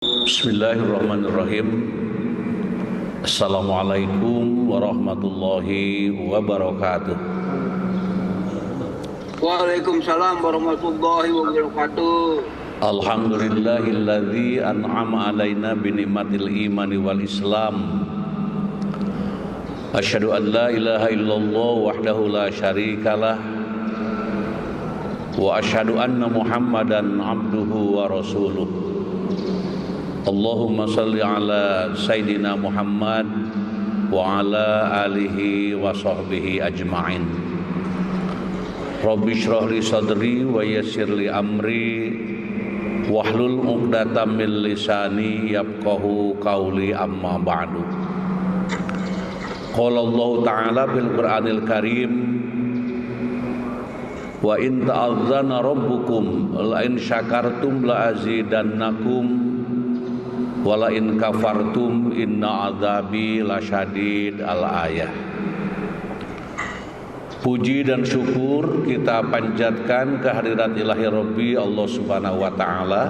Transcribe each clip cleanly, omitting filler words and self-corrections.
Bismillahirrahmanirrahim. Assalamualaikum warahmatullahi wabarakatuh. Waalaikumsalam warahmatullahi wabarakatuh. Alhamdulillahilladzi an'ama alaina binikmatil imani wal islam. Asyhadu an la ilaha illallah wahdahu la syarikalah wa asyhadu anna Muhammadan abduhu wa rasuluh. Allahumma salli ala Sayyidina Muhammad wa ala alihi wa sahbihi ajma'in. Rabbi shrah li sadri wa yassir li amri wahlul 'uqdatam min lisani yafqahu qawli amma ba'du. Qala Allah Ta'ala fil Qur'anil Karim, wa in ta'azzana rabbukum la in syakartum la azidannakum wala in kafartum inna adzabi lasyadid. Al-ayah. Puji dan syukur kita panjatkan kehadirat ilahi Rabbi Allah Subhanahu wa taala.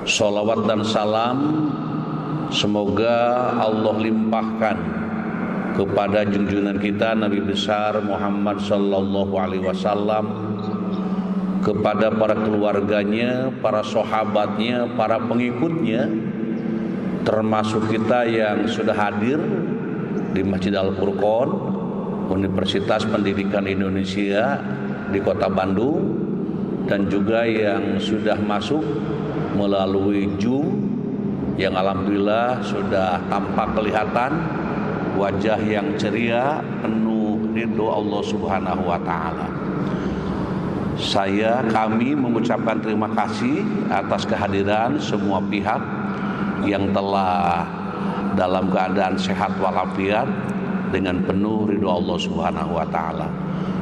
Shalawat dan salam semoga Allah limpahkan kepada junjungan kita Nabi besar Muhammad sallallahu alaihi wasallam, kepada para keluarganya, para sahabatnya, para pengikutnya, termasuk kita yang sudah hadir di Masjid Al-Furqan, Universitas Pendidikan Indonesia di Kota Bandung, dan juga yang sudah masuk melalui Zoom, yang alhamdulillah sudah tampak kelihatan wajah yang ceria, penuh ridho Allah Subhanahu wa taala. Kami mengucapkan terima kasih atas kehadiran semua pihak yang telah dalam keadaan sehat walafiat dengan penuh ridho Allah Subhanahu wa taala.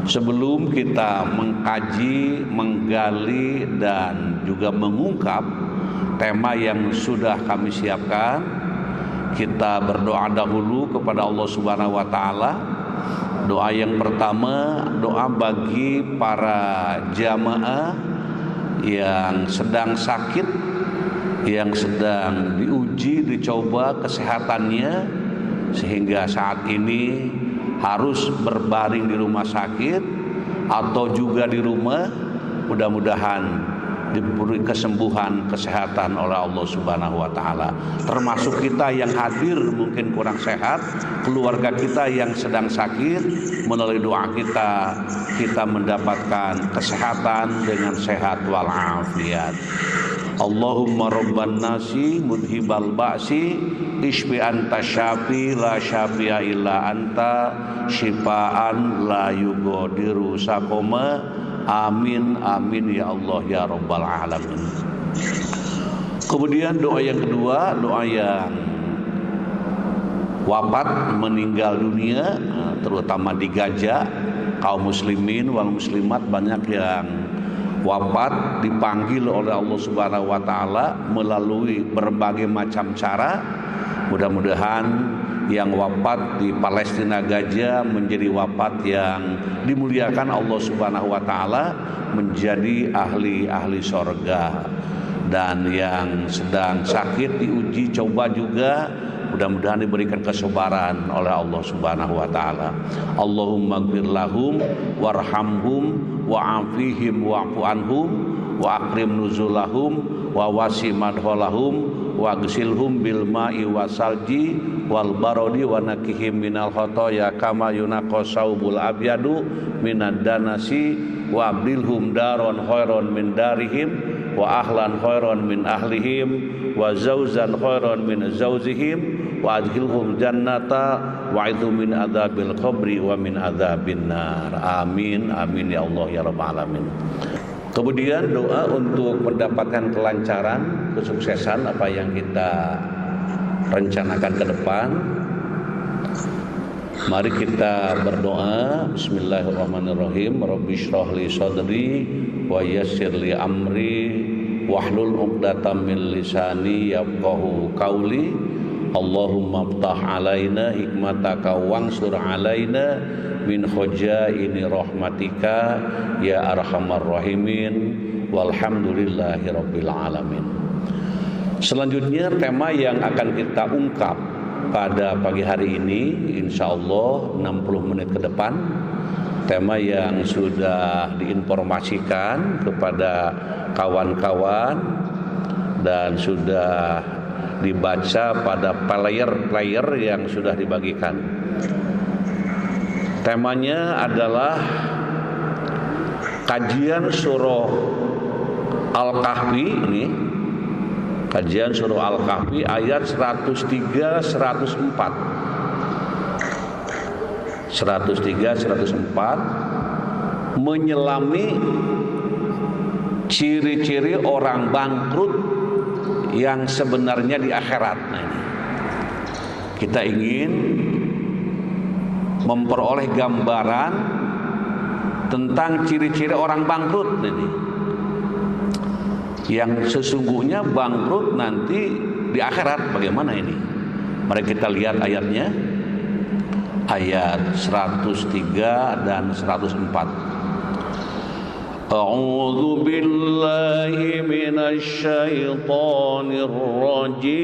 Sebelum kita mengkaji, menggali dan juga mengungkap tema yang sudah kami siapkan, kita berdoa dahulu kepada Allah Subhanahu wa taala. Doa yang pertama, doa bagi para jamaah yang sedang sakit, yang sedang diuji, dicoba kesehatannya, sehingga saat ini harus berbaring di rumah sakit atau juga di rumah. Mudah-mudahan diberi kesembuhan, kesehatan oleh Allah Subhanahu wa taala. Termasuk kita yang hadir mungkin kurang sehat, keluarga kita yang sedang sakit, melalui doa kita mendapatkan kesehatan dengan sehat walafiat. Allahumma rabban nasi mudhibal ba'si ishfi anta syafi la syafi'a illa anta syifaan la yugadiru saqama. Amin, amin ya Allah ya Rabbal Alamin. Kemudian doa yang kedua, doa yang wafat, meninggal dunia, terutama di Gaza, kaum muslimin wal muslimat banyak yang wafat, dipanggil oleh Allah Subhanahu wa taala melalui berbagai macam cara. Mudah-mudahan yang wafat di Palestina Gaza menjadi wafat yang dimuliakan Allah Subhanahu wa taala, menjadi ahli sorga. Dan yang sedang sakit diuji coba juga, mudah-mudahan diberikan kesabaran oleh Allah Subhanahu wa taala. Allahumma ighfir lahum warhamhum wa'afihim wa'fu anhum wa akrim nuzulahum wa wasi madholahum wa gsilhum bil ma'i wasalji wal barodi wa nakihim minal khotoya kama yunaqqa saubul abyadu minad danasi wa abdilhum daron khairon min darihim wa ahlan khairon min ahlihim wa zauzan khairon min zauzihim wa adkhilhum jannata wa idhu min adzabil qabri wa min adzabin nar. Amin, amin ya Allah ya Rabbal alamin. Kemudian doa untuk mendapatkan kelancaran, kesuksesan apa yang kita rencanakan ke depan. Mari kita berdoa. Bismillahirrahmanirrahim. Rabbi shrah li sadri wa yassir li amri wahlul 'uqdatam min lisani yafqahu qawli. Allahumma ftah alaina hikmataka wansur alaina min khajaini rahmatika ya arhamar rahimin walhamdulillahi rabbil alamin. Selanjutnya tema yang akan kita ungkap pada pagi hari ini, insya Allah 60 menit ke depan, tema yang sudah diinformasikan kepada kawan-kawan dan sudah dibaca pada player yang sudah dibagikan. Temanya adalah kajian surah Al-Kahfi ini. Kajian surah Al-Kahfi ayat 103 104. 103 104 menyelami ciri-ciri orang bangkrut yang sebenarnya di akhirat. Nah, ini kita ingin memperoleh gambaran tentang ciri-ciri orang bangkrut ini. Yang sesungguhnya bangkrut nanti di akhirat bagaimana ini? Mari kita lihat ayatnya. Ayat 103 dan 104. A'udzu billahi minasy syaithanir rajim.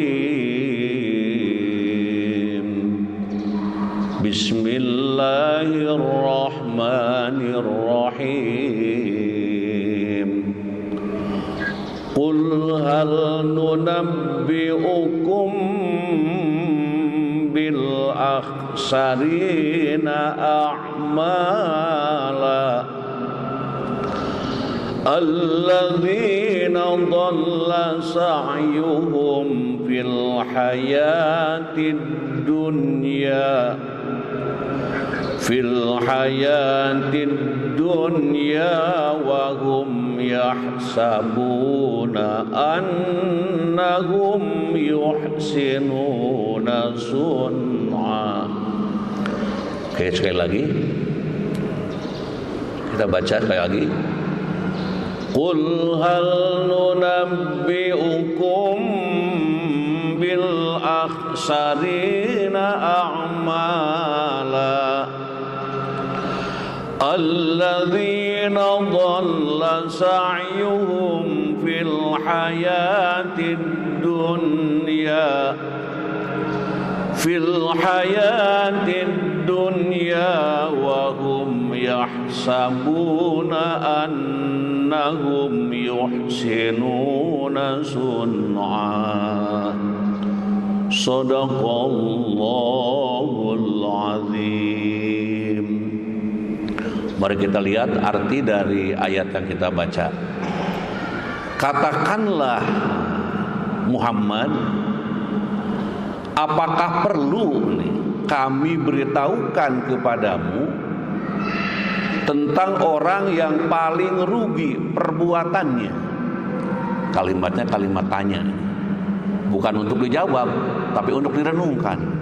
Bismillahirrahmanirrahim. Qul hal nunabbi'ukum bil akhsarina a'mala alladzina dhalla sa'yuhum fil hayatid dunya wa hum yahsabuna annahum yuhsinuna sun'a. Oke, sekali lagi kita baca sekali lagi. Qul hal nunabbi'ukum bil akhsarina a'mala alladzina dhalla sa'yuhum fil hayatid dunya wa hum yahsabuna annahum yuhsinuna sun'a. Shadaqallahul azim. Mari kita lihat arti dari ayat yang kita baca. Katakanlah Muhammad, apakah perlu kami beritahukan kepadamu tentang orang yang paling rugi perbuatannya? Kalimatnya kalimat tanya, bukan untuk dijawab, tapi untuk direnungkan.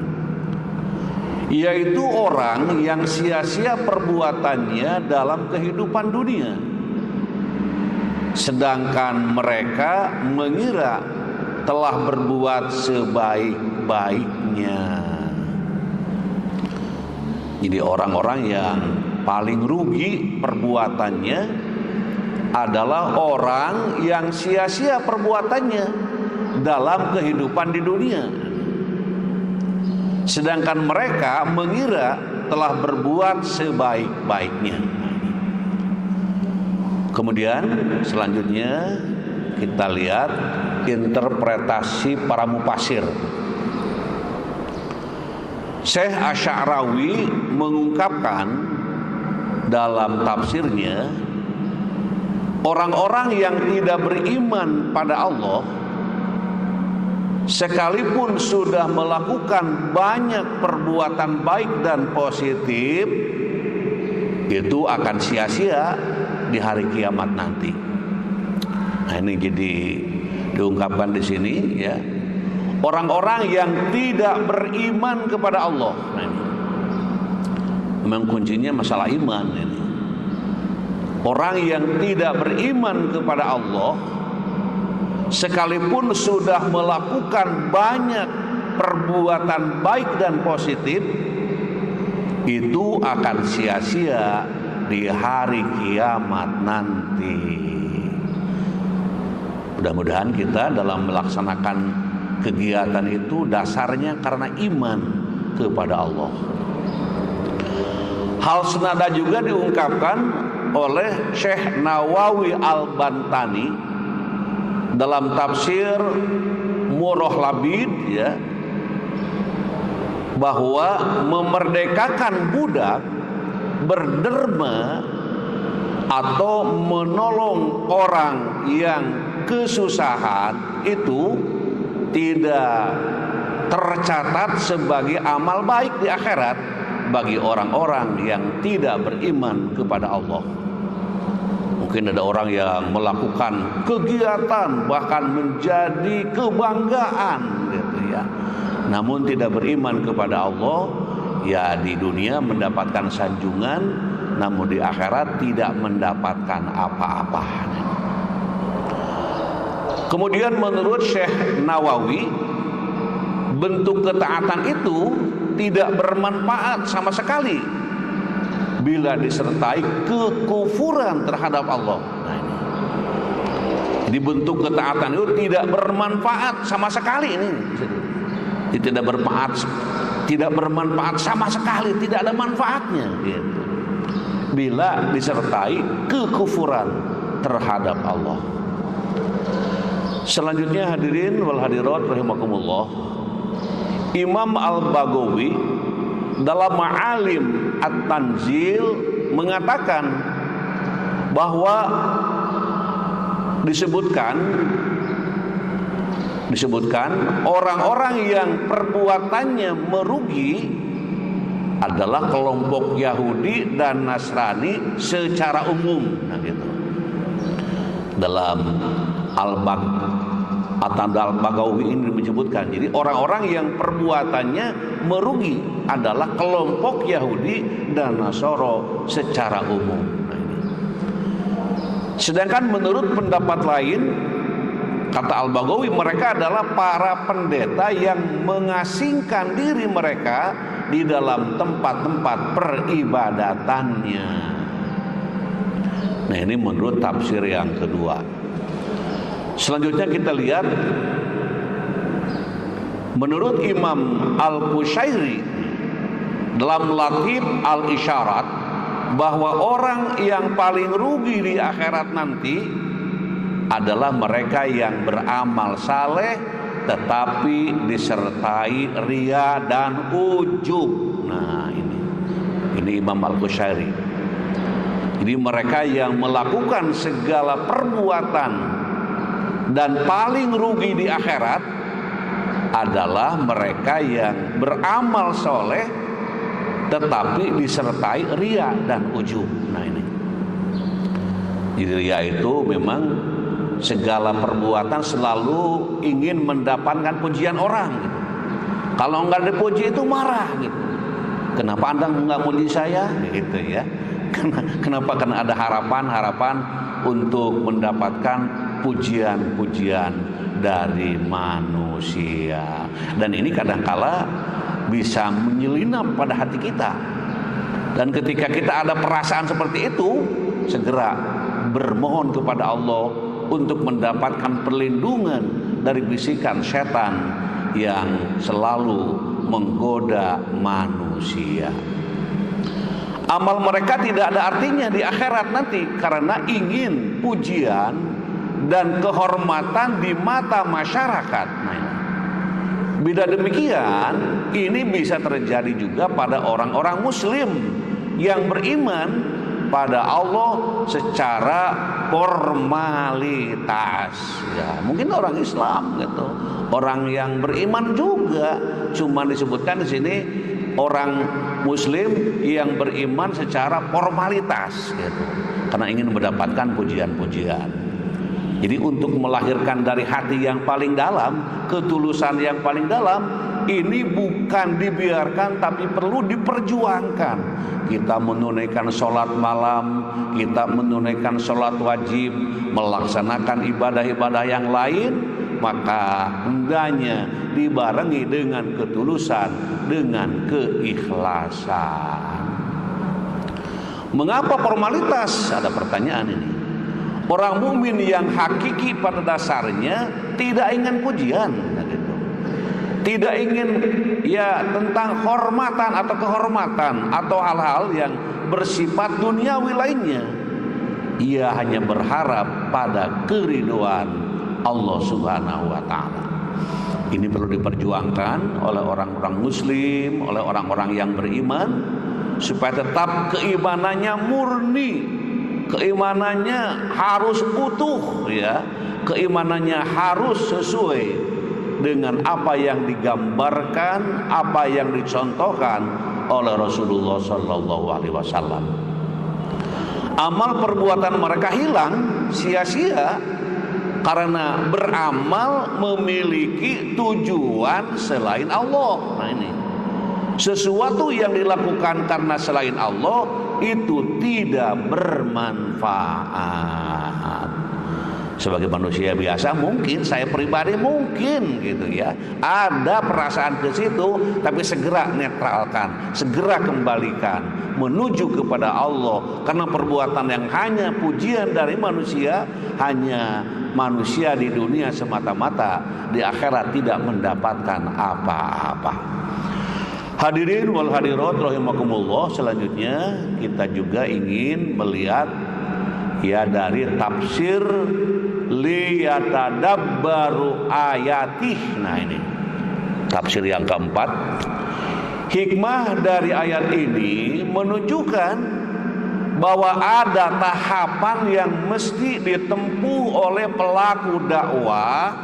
Yaitu orang yang sia-sia perbuatannya dalam kehidupan dunia, sedangkan mereka mengira telah berbuat sebaik-baiknya. Jadi orang-orang yang paling rugi perbuatannya adalah orang yang sia-sia perbuatannya dalam kehidupan di dunia, sedangkan mereka mengira telah berbuat sebaik-baiknya. Kemudian selanjutnya kita lihat interpretasi para mufasir. Syekh Asy'arawi mengungkapkan dalam tafsirnya, orang-orang yang tidak beriman pada Allah sekalipun sudah melakukan banyak perbuatan baik dan positif, itu akan sia-sia di hari kiamat nanti. Nah, ini jadi diungkapkan di sini, ya. Orang-orang yang tidak beriman kepada Allah. Nah, ini memang kuncinya masalah iman ini. Orang yang tidak beriman kepada Allah sekalipun sudah melakukan banyak perbuatan baik dan positif, itu akan sia-sia di hari kiamat nanti. Mudah-mudahan kita dalam melaksanakan kegiatan itu dasarnya karena iman kepada Allah. Hal senada juga diungkapkan oleh Syekh Nawawi Al-Bantani dalam tafsir Murrah Labid, ya, bahwa memerdekakan budak berderma atau menolong orang yang kesusahan itu tidak tercatat sebagai amal baik di akhirat bagi orang-orang yang tidak beriman kepada Allah. Mungkin ada orang yang melakukan kegiatan bahkan menjadi kebanggaan gitu ya, namun tidak beriman kepada Allah, ya di dunia mendapatkan sanjungan, namun di akhirat tidak mendapatkan apa-apa. Kemudian menurut Syekh Nawawi, bentuk ketaatan itu tidak bermanfaat sama sekali bila disertai kekufuran terhadap Allah. Nah, ini. Jadi bentuk ketaatan itu tidak bermanfaat sama sekali ini. Tidak bermanfaat sama sekali, tidak ada manfaatnya gitu. Bila disertai kekufuran terhadap Allah. Selanjutnya hadirin wal hadirat rahimakumullah, Imam Al-Baghawi dalam Ma'alim At-Tanzil mengatakan bahwa disebutkan orang-orang yang perbuatannya merugi adalah kelompok Yahudi dan Nasrani secara umum. Nah, gitu. Dalam Al-Baghawi ini menyebutkan, jadi orang-orang yang perbuatannya merugi adalah kelompok Yahudi dan Nasoro secara umum. Nah, ini. Sedangkan menurut pendapat lain, kata Al-Baghawi, mereka adalah para pendeta yang mengasingkan diri mereka di dalam tempat-tempat peribadatannya. Nah, ini menurut tafsir yang kedua. Selanjutnya kita lihat menurut Imam Al-Qushairi dalam Latif Al-Isyarat bahwa orang yang paling rugi di akhirat nanti adalah mereka yang beramal saleh tetapi disertai ria dan ujub. Nah, ini Imam Al-Qushairi. Jadi mereka yang melakukan segala perbuatan dan paling rugi di akhirat adalah mereka yang beramal soleh tetapi disertai ria dan ujub. Nah, ini. Jadi ria itu memang segala perbuatan selalu ingin mendapatkan pujian orang gitu. Kalau enggak dipuji itu marah gitu. Kenapa Anda enggak muji saya? Gitu ya. Kenapa? Karena ada harapan untuk mendapatkan pujian-pujian dari manusia. Dan ini kadangkala bisa menyelinap pada hati kita. Dan ketika kita ada perasaan seperti itu, segera bermohon kepada Allah untuk mendapatkan perlindungan dari bisikan setan yang selalu menggoda manusia. Amal mereka tidak ada artinya di akhirat nanti karena ingin pujian dan kehormatan di mata masyarakat. Nah, bila demikian, ini bisa terjadi juga pada orang-orang muslim yang beriman pada Allah secara formalitas. Ya, mungkin orang Islam gitu, orang yang beriman juga, cuma disebutkan di sini orang muslim yang beriman secara formalitas gitu, karena ingin mendapatkan pujian-pujian. Jadi untuk melahirkan dari hati yang paling dalam, ketulusan yang paling dalam, ini bukan dibiarkan tapi perlu diperjuangkan. Kita menunaikan sholat malam, kita menunaikan sholat wajib, melaksanakan ibadah-ibadah yang lain, maka hendaknya dibarengi dengan ketulusan, dengan keikhlasan. Mengapa formalitas? Ada pertanyaan ini. Orang mukmin yang hakiki pada dasarnya tidak ingin pujian, gitu. Tidak ingin ya tentang hormatan atau kehormatan atau hal-hal yang bersifat duniawi lainnya. Ia hanya berharap pada keridhaan Allah Subhanahu wa taala. Ini perlu diperjuangkan oleh orang-orang muslim, oleh orang-orang yang beriman, supaya tetap keimanannya murni, keimanannya harus utuh, ya, keimanannya harus sesuai dengan apa yang digambarkan, apa yang dicontohkan oleh Rasulullah Sallallahu Alaihi Wasallam. Amal perbuatan mereka hilang sia-sia karena beramal memiliki tujuan selain Allah. Nah ini, sesuatu yang dilakukan karena selain Allah itu tidak bermanfaat. Sebagai manusia biasa mungkin, saya pribadi mungkin gitu ya, ada perasaan ke situ, tapi segera netralkan, segera kembalikan menuju kepada Allah. Karena perbuatan yang hanya pujian dari manusia, hanya manusia di dunia semata-mata, di akhirat tidak mendapatkan apa-apa. Hadirin wal hadirat rahimakumullah, selanjutnya kita juga ingin melihat ya dari tafsir liyatadabbaru ayatih. Nah ini tafsir yang keempat. Hikmah dari ayat ini menunjukkan bahwa ada tahapan yang mesti ditempuh oleh pelaku dakwah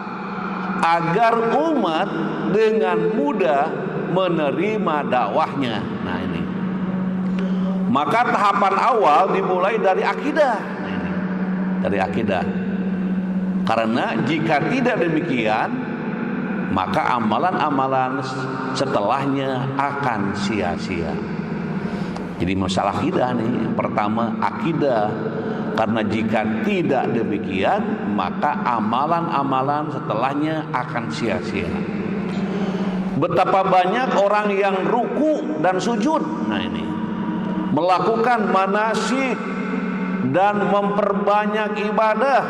agar umat dengan mudah menerima dakwahnya. Nah ini, maka tahapan awal dimulai dari akidah. Nah ini, dari akidah. Karena jika tidak demikian, maka amalan-amalan setelahnya akan sia-sia. Jadi masalah akidah nih, pertama akidah. Karena jika tidak demikian, maka amalan-amalan setelahnya akan sia-sia. Betapa banyak orang yang ruku dan sujud, nah ini, melakukan manasik dan memperbanyak ibadah,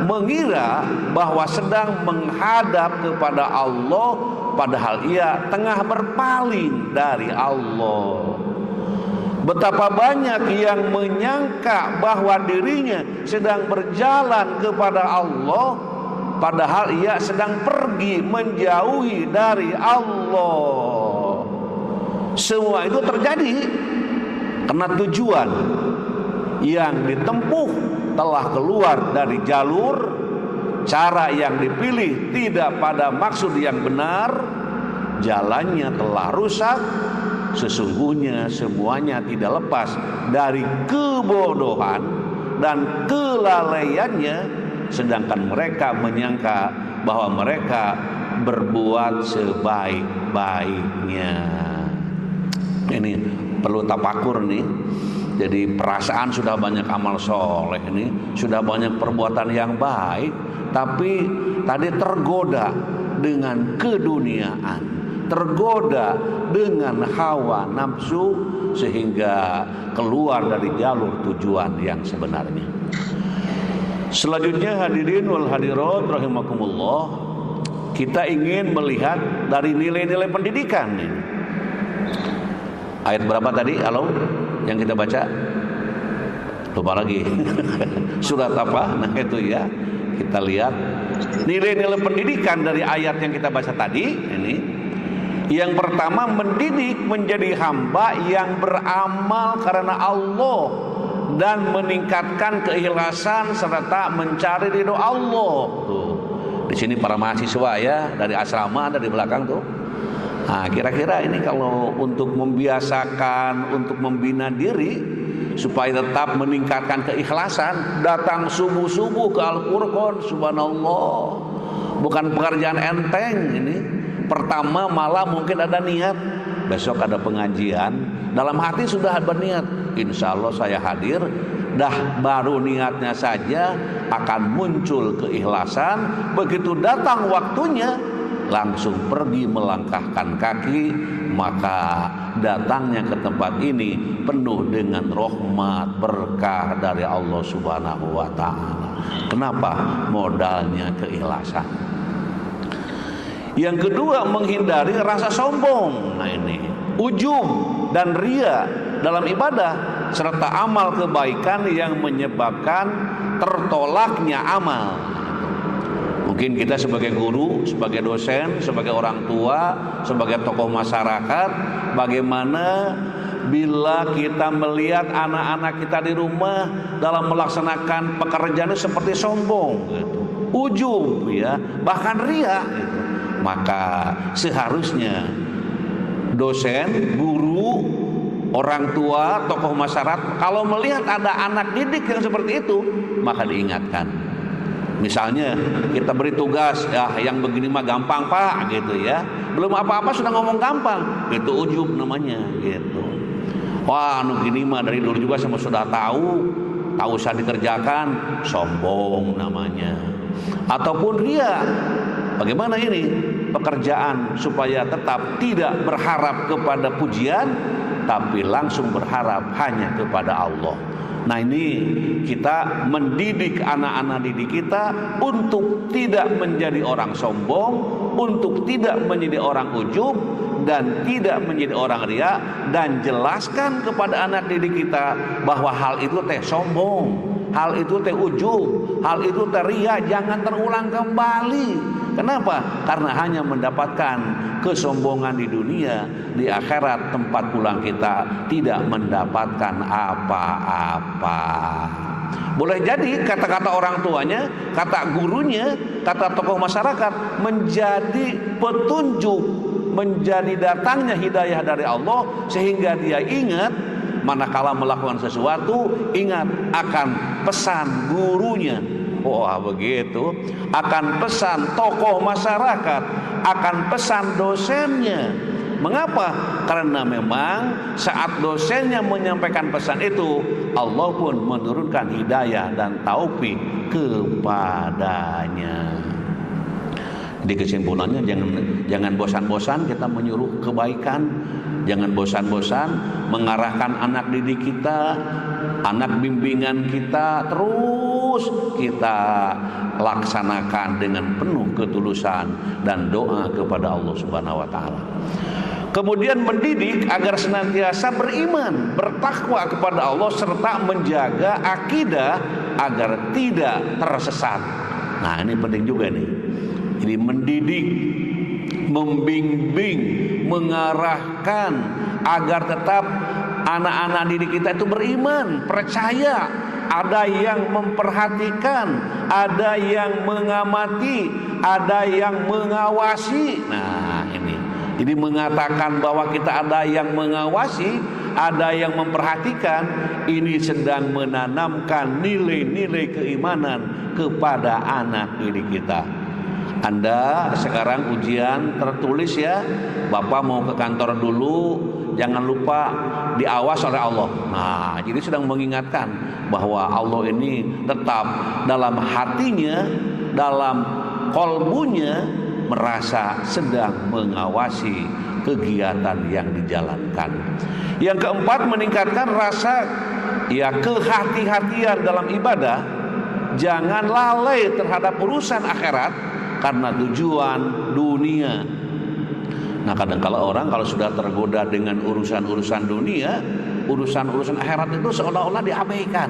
mengira bahwa sedang menghadap kepada Allah, padahal ia tengah berpaling dari Allah. Betapa banyak yang menyangka bahwa dirinya sedang berjalan kepada Allah, padahal ia sedang pergi menjauhi dari Allah. Semua itu terjadi karena tujuan yang ditempuh telah keluar dari jalur, cara yang dipilih tidak pada maksud yang benar, jalannya telah rusak. Sesungguhnya semuanya tidak lepas dari kebodohan dan kelalaiannya, sedangkan mereka menyangka bahwa mereka berbuat sebaik-baiknya. Ini perlu tafakur nih. Jadi perasaan sudah banyak amal soleh ini, sudah banyak perbuatan yang baik, tapi tadi tergoda dengan keduniaan, tergoda dengan hawa nafsu, sehingga keluar dari jalur tujuan yang sebenarnya. Selanjutnya hadirin wal hadirat rahimakumullah, kita ingin melihat dari nilai-nilai pendidikan ini. Ayat berapa tadi? Halo, yang kita baca? Lupa lagi. Surat apa? Nah itu ya. Kita lihat nilai-nilai pendidikan dari ayat yang kita baca tadi ini. Yang pertama, mendidik menjadi hamba yang beramal karena Allah dan meningkatkan keikhlasan serta mencari ridho Allah. Tuh. Di sini para mahasiswa ya dari asrama ada di belakang tuh. Nah, kira-kira ini kalau untuk membiasakan, untuk membina diri supaya tetap meningkatkan keikhlasan, datang subuh-subuh ke Al-Furqan, subhanallah, bukan pekerjaan enteng ini. Pertama malah mungkin ada niat, besok ada pengajian, dalam hati sudah berniat, insya Allah saya hadir. Dah baru niatnya saja akan muncul keikhlasan. Begitu datang waktunya, langsung pergi melangkahkan kaki, maka datangnya ke tempat ini penuh dengan rahmat berkah dari Allah Subhanahu wa taala. Kenapa? Modalnya keikhlasan. Yang kedua, menghindari rasa sombong. Nah ini, ujub dan ria dalam ibadah serta amal kebaikan yang menyebabkan tertolaknya amal. Mungkin kita sebagai guru, sebagai dosen, sebagai orang tua, sebagai tokoh masyarakat, bagaimana bila kita melihat anak-anak kita di rumah dalam melaksanakan pekerjaan seperti sombong, gitu, ujub, ya, bahkan ria, gitu. Maka seharusnya dosen, guru, orang tua, tokoh masyarakat kalau melihat ada anak didik yang seperti itu, maka diingatkan. Misalnya kita beri tugas, ya yang begini mah gampang Pak, gitu ya. Belum apa-apa sudah ngomong gampang, itu ujub namanya, gitu. Wah, anu gini mah dari dulu juga sama sudah tahu usah dikerjakan, sombong namanya. Ataupun ria. Bagaimana ini pekerjaan supaya tetap tidak berharap kepada pujian, tapi langsung berharap hanya kepada Allah. Nah ini kita mendidik anak-anak didik kita untuk tidak menjadi orang sombong, untuk tidak menjadi orang ujub, dan tidak menjadi orang ria, dan jelaskan kepada anak didik kita bahwa hal itu teh sombong, hal itu teh ujub, hal itu teh ria, jangan terulang kembali. Kenapa? Karena hanya mendapatkan kesombongan di dunia, di akhirat tempat pulang kita tidak mendapatkan apa-apa. Boleh jadi kata-kata orang tuanya, kata gurunya, kata tokoh masyarakat menjadi petunjuk, menjadi datangnya hidayah dari Allah, sehingga dia ingat manakala melakukan sesuatu, ingat akan pesan gurunya. Wah begitu, akan pesan tokoh masyarakat, akan pesan dosennya. Mengapa? Karena memang saat dosennya menyampaikan pesan itu, Allah pun menurunkan hidayah dan taufik kepadanya. Di kesimpulannya, jangan bosan-bosan kita menyuruh kebaikan, jangan bosan-bosan mengarahkan anak didik kita, anak bimbingan kita, terus kita laksanakan dengan penuh ketulusan dan doa kepada Allah Subhanahu wa taala. Kemudian mendidik agar senantiasa beriman, bertakwa kepada Allah serta menjaga akidah agar tidak tersesat. Nah, ini penting juga nih. Jadi mendidik, membimbing, mengarahkan agar tetap anak-anak didik kita itu beriman, percaya, ada yang memperhatikan, ada yang mengamati, ada yang mengawasi. Nah ini, jadi mengatakan bahwa kita ada yang mengawasi, ada yang memperhatikan, ini sedang menanamkan nilai-nilai keimanan kepada anak didik kita. Anda sekarang ujian tertulis ya, Bapak mau ke kantor dulu, jangan lupa diawas oleh Allah. Nah, jadi sedang mengingatkan bahwa Allah ini tetap dalam hatinya, dalam kolbunya merasa sedang mengawasi kegiatan yang dijalankan. Yang keempat, meningkatkan rasa kehati-hatian dalam ibadah. Jangan lalai terhadap urusan akhirat karena tujuan dunia. Nah kadang-kala orang kalau sudah tergoda dengan urusan-urusan dunia, urusan-urusan akhirat itu seolah-olah diabaikan.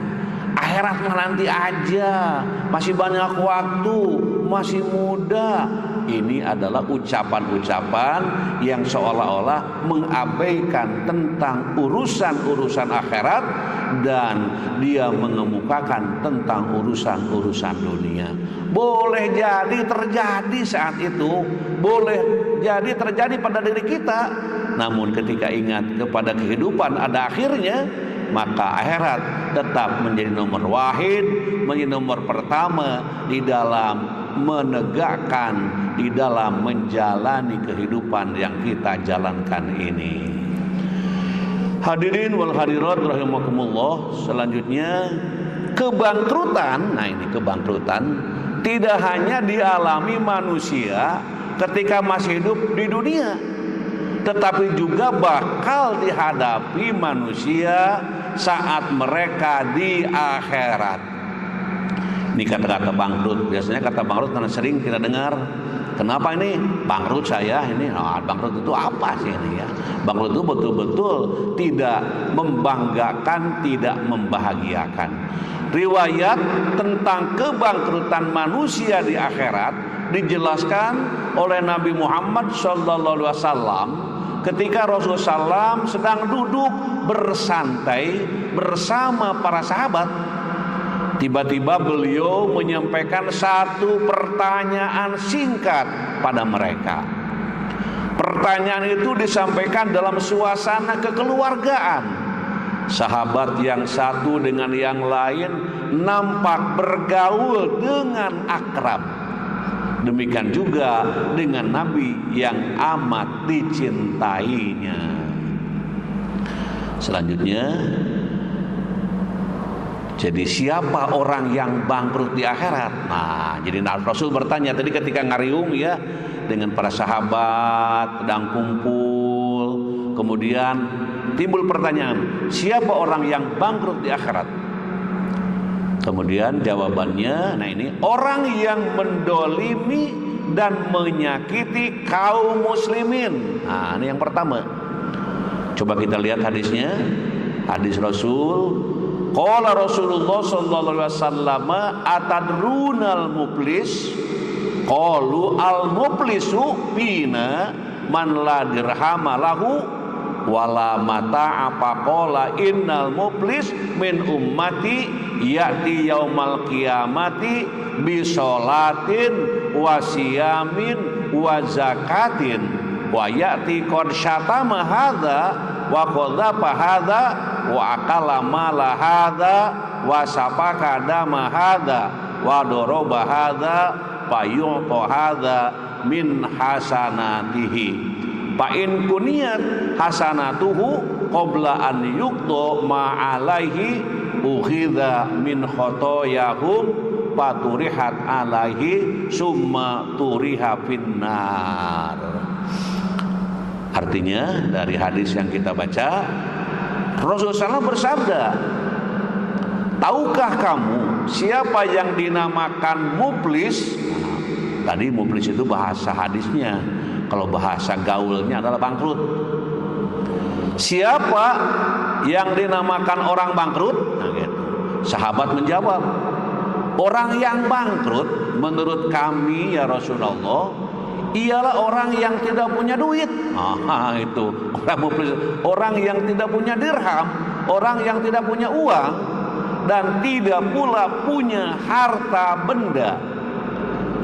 Akhirat nanti aja, masih banyak waktu, masih muda. Ini adalah ucapan-ucapan yang seolah-olah mengabaikan tentang urusan-urusan akhirat, dan dia mengemukakan tentang urusan-urusan dunia. Boleh jadi terjadi saat itu, boleh jadi terjadi pada diri kita. Namun ketika ingat kepada kehidupan ada akhirnya, maka akhirat tetap menjadi nomor wahid, menjadi nomor pertama di dalam menegakkan, di dalam menjalani kehidupan yang kita jalankan ini. Hadirin wal hadirat rahimakumullah. Selanjutnya, kebangkrutan. Nah ini kebangkrutan tidak hanya dialami manusia ketika masih hidup di dunia, tetapi juga bakal dihadapi manusia saat mereka di akhirat. Ini kata-kata bangkrut. Biasanya kata bangkrut karena sering kita dengar. Kenapa ini bangkrut saya ini? Nah, bangkrut itu apa sih ini ya? Bangkrut itu betul-betul tidak membanggakan, tidak membahagiakan. Riwayat tentang kebangkrutan manusia di akhirat dijelaskan oleh Nabi Muhammad SAW ketika Rasulullah SAW sedang duduk bersantai bersama para sahabat. Tiba-tiba beliau menyampaikan satu pertanyaan singkat pada mereka. Pertanyaan itu disampaikan dalam suasana kekeluargaan. Sahabat yang satu dengan yang lain nampak bergaul dengan akrab. Demikian juga dengan Nabi yang amat dicintainya. Selanjutnya, jadi siapa orang yang bangkrut di akhirat? Nah, jadi Rasul bertanya tadi ketika ngariung ya dengan para sahabat sedang kumpul, kemudian timbul pertanyaan, siapa orang yang bangkrut di akhirat? Kemudian jawabannya, nah ini orang yang mendolimi dan menyakiti kaum muslimin. Nah, ini yang pertama. Coba kita lihat hadisnya. Hadis Rasul, qala Rasulullah sallallahu alaihi wasallam, atadrunal muflis? Qalu al muflisu bina man la dirhama lahu wala mata. Apa qala innal muflis min ummati ya'ti yaumal qiyamati bi sholatin wa siyamin wa zakatin wa ya'ti qad syatama hadza wa qadhafa hadza wa akala mala hadza wa sapaka dama hadza wa doroba hadza fayu'ta hadza min hasanatihi fa in kuniyat hasanatuhu qabla an yuqda ma alaihi ukhidha min khotoyahum faturihat alaihi summa turiha finnar. Artinya dari hadis yang kita baca, Rasulullah SAW bersabda, tahukah kamu siapa yang dinamakan muflis? Tadi muflis itu bahasa hadisnya, kalau bahasa gaulnya adalah bangkrut. Siapa yang dinamakan orang bangkrut? Nah, gitu. Sahabat menjawab, orang yang bangkrut menurut kami ya Rasulullah ialah orang yang tidak punya duit. Itu orang muflis, orang yang tidak punya dirham, orang yang tidak punya uang dan tidak pula punya harta benda.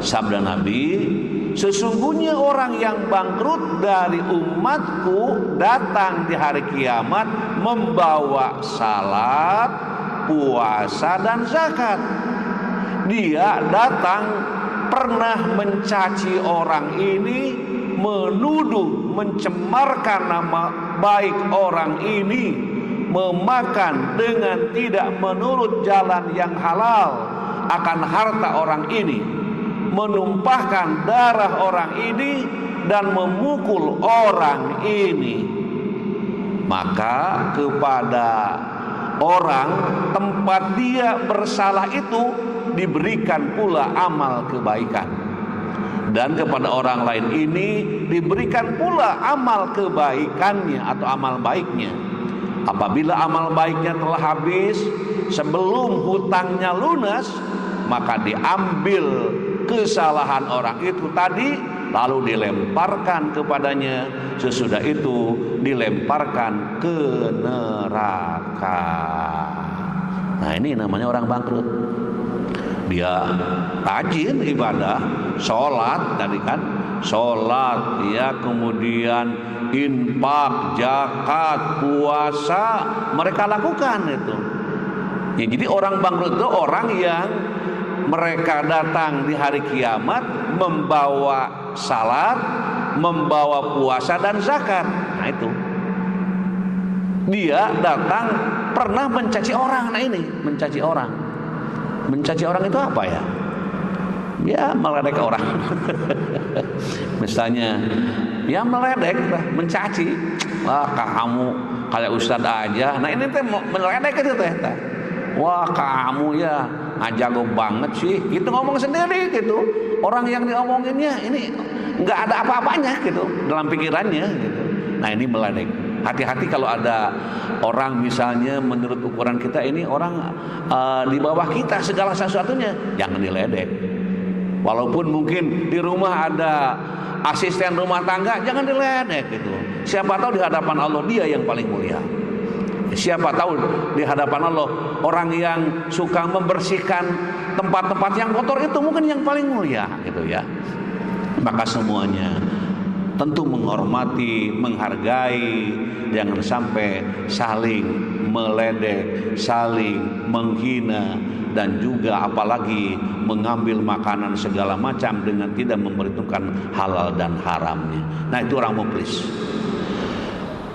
Sabda Nabi, sesungguhnya orang yang bangkrut dari umatku datang di hari kiamat membawa salat, puasa dan zakat. Dia datang pernah mencaci orang ini, menuduh, mencemarkan nama baik orang ini, memakan dengan tidak menurut jalan yang halal akan harta orang ini, menumpahkan darah orang ini dan memukul orang ini. Maka kepada orang tempat dia bersalah itu diberikan pula amal kebaikan, dan kepada orang lain ini diberikan pula amal kebaikannya atau amal baiknya. Apabila amal baiknya telah habis sebelum hutangnya lunas, maka diambil kesalahan orang itu tadi lalu dilemparkan kepadanya, sesudah itu dilemparkan ke neraka. Nah, ini namanya orang bangkrut. Dia rajin ibadah, sholat tadi kan, sholat ya, kemudian infak, zakat, puasa mereka lakukan itu. Ya, jadi orang bangkrut itu orang yang mereka datang di hari kiamat membawa salat, membawa puasa dan zakat. Nah itu. Dia datang pernah mencaci orang. Nah ini mencaci orang. Mencaci orang itu apa ya? Ya meledek orang. Misalnya ya meledek, mencaci. Wah, kamu kayak ustadz aja. Nah ini teh meledek itu teh. Wah, kamu ya jago banget sih. Gitu ngomong sendiri gitu. Orang yang diomonginnya ini nggak ada apa-apanya gitu dalam pikirannya gitu. Nah ini meledek. Hati-hati kalau ada orang misalnya menurut ukuran kita ini orang di bawah kita segala sesuatunya, jangan diledek. Walaupun mungkin di rumah ada asisten rumah tangga, jangan diledek gitu. Siapa tahu di hadapan Allah dia yang paling mulia. Siapa tahu di hadapan Allah orang yang suka membersihkan tempat-tempat yang kotor itu mungkin yang paling mulia gitu ya. Maka semuanya tentu menghormati, menghargai, jangan sampai saling meledek, saling menghina, dan juga apalagi mengambil makanan segala macam dengan tidak memperhitungkan halal dan haramnya. Nah itu orang muflis.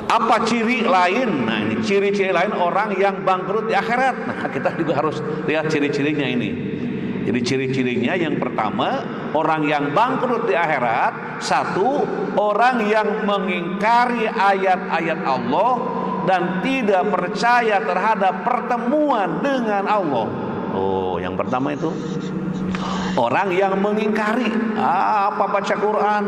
Apa ciri lain? Nah ini ciri-ciri lain orang yang bangkrut di akhirat. Nah kita juga harus lihat ciri-cirinya ini. Jadi ciri-cirinya yang pertama, orang yang bangkrut di akhirat, satu, orang yang mengingkari ayat-ayat Allah dan tidak percaya terhadap pertemuan dengan Allah. Oh, yang pertama itu orang yang mengingkari apa baca Quran,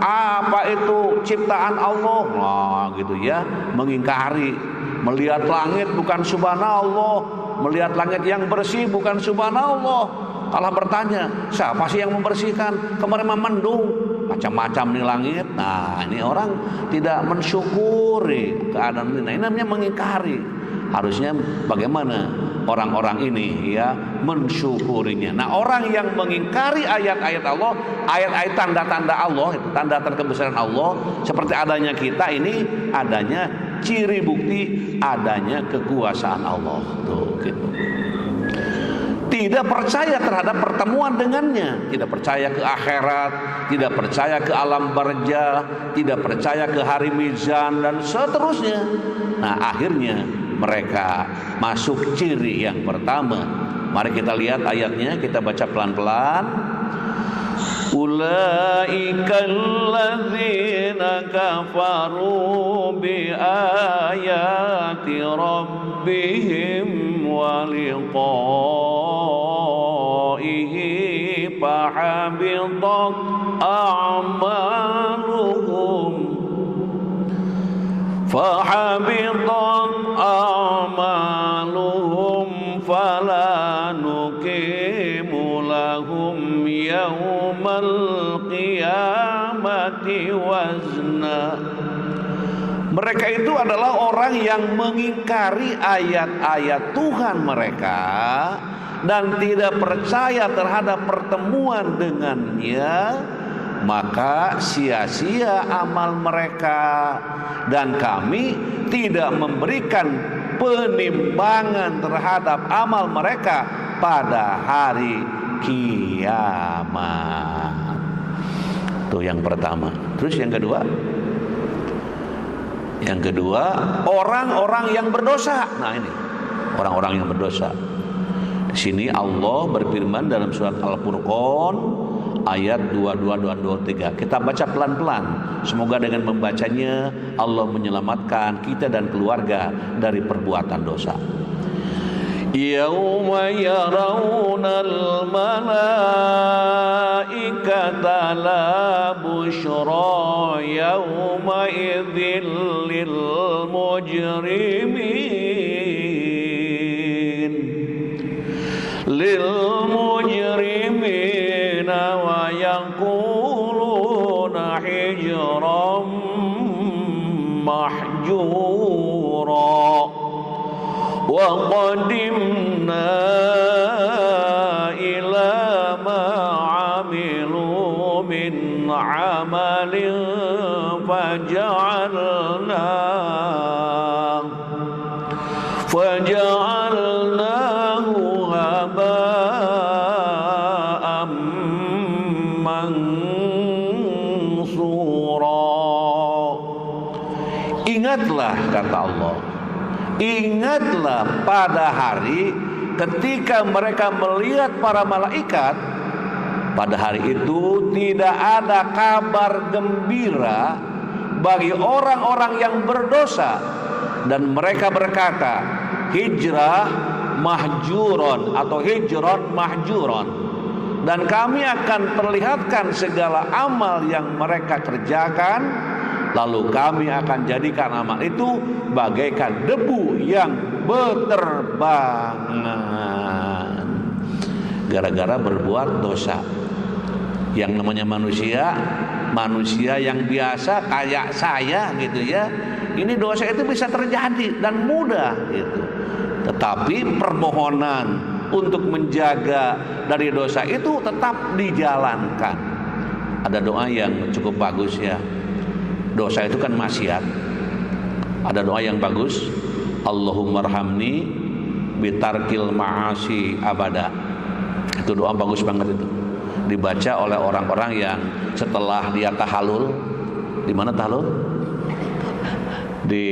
apa itu ciptaan Allah, nah gitu ya, mengingkari. Melihat langit bukan subhanallah, melihat langit yang bersih bukan subhanallah. Kalau bertanya, siapa sih yang membersihkan? Kemarin mendung, macam-macam nih langit. Nah, ini orang tidak mensyukuri keadaan ini. Nah, ini namanya mengingkari. Harusnya bagaimana orang-orang ini ya mensyukurinya. Nah, orang yang mengingkari ayat-ayat Allah, ayat-ayat tanda-tanda Allah, itu tanda-tanda kebesaran Allah, seperti adanya kita ini, adanya ciri bukti adanya kekuasaan Allah. Tuh, gitu. Tidak percaya terhadap pertemuan dengannya, tidak percaya ke akhirat, tidak percaya ke alam barzah, tidak percaya ke hari mizan dan seterusnya. Nah, akhirnya mereka masuk ciri yang pertama. Mari kita lihat ayatnya, kita baca pelan-pelan. Ulaika alladzina kafaru bi ayati rabbihim wa liqa'ihi fahabitat a'maluhum fala nuqimu lahum yaumal qiyamati wazna. Mereka itu adalah orang yang mengingkari ayat-ayat Tuhan mereka dan tidak percaya terhadap pertemuan dengannya, maka sia-sia amal mereka, dan kami tidak memberikan penimbangan terhadap amal mereka pada hari kiamat. Itu yang pertama. Terus yang kedua, orang-orang yang berdosa. Nah ini orang-orang yang berdosa. Di sini Allah berfirman dalam surat Al-Furqan ayat 22-23. Kita baca pelan-pelan. Semoga dengan membacanya Allah menyelamatkan kita dan keluarga dari perbuatan dosa. Yauma yarawnal malaikata la busyra yauma idzil lil mujrimin wa yaquluna hijran mahjura wa qadimna ila ma amilu min amalin faja'alnahu haba'an mansura. Ingatlah, kata Allah, ingatlah pada hari ketika mereka melihat para malaikat pada hari itu tidak ada kabar gembira bagi orang-orang yang berdosa, dan mereka berkata, hijrah mahjuron atau hijron mahjuron, dan kami akan perlihatkan segala amal yang mereka kerjakan, lalu kami akan jadikan amal itu bagaikan debu yang berterbangan. Gara-gara berbuat dosa. Yang namanya manusia yang biasa kayak saya gitu ya, ini dosa itu bisa terjadi dan mudah gitu. Tetapi permohonan untuk menjaga dari dosa itu tetap dijalankan. Ada doa yang cukup bagus ya. Dosa itu kan maksiat. Ada doa yang bagus, Allahummarhamni bitarkil ma'asi abada. Itu doa bagus banget itu. Dibaca oleh orang-orang yang setelah dia tahallul. Di mana tahallul? Di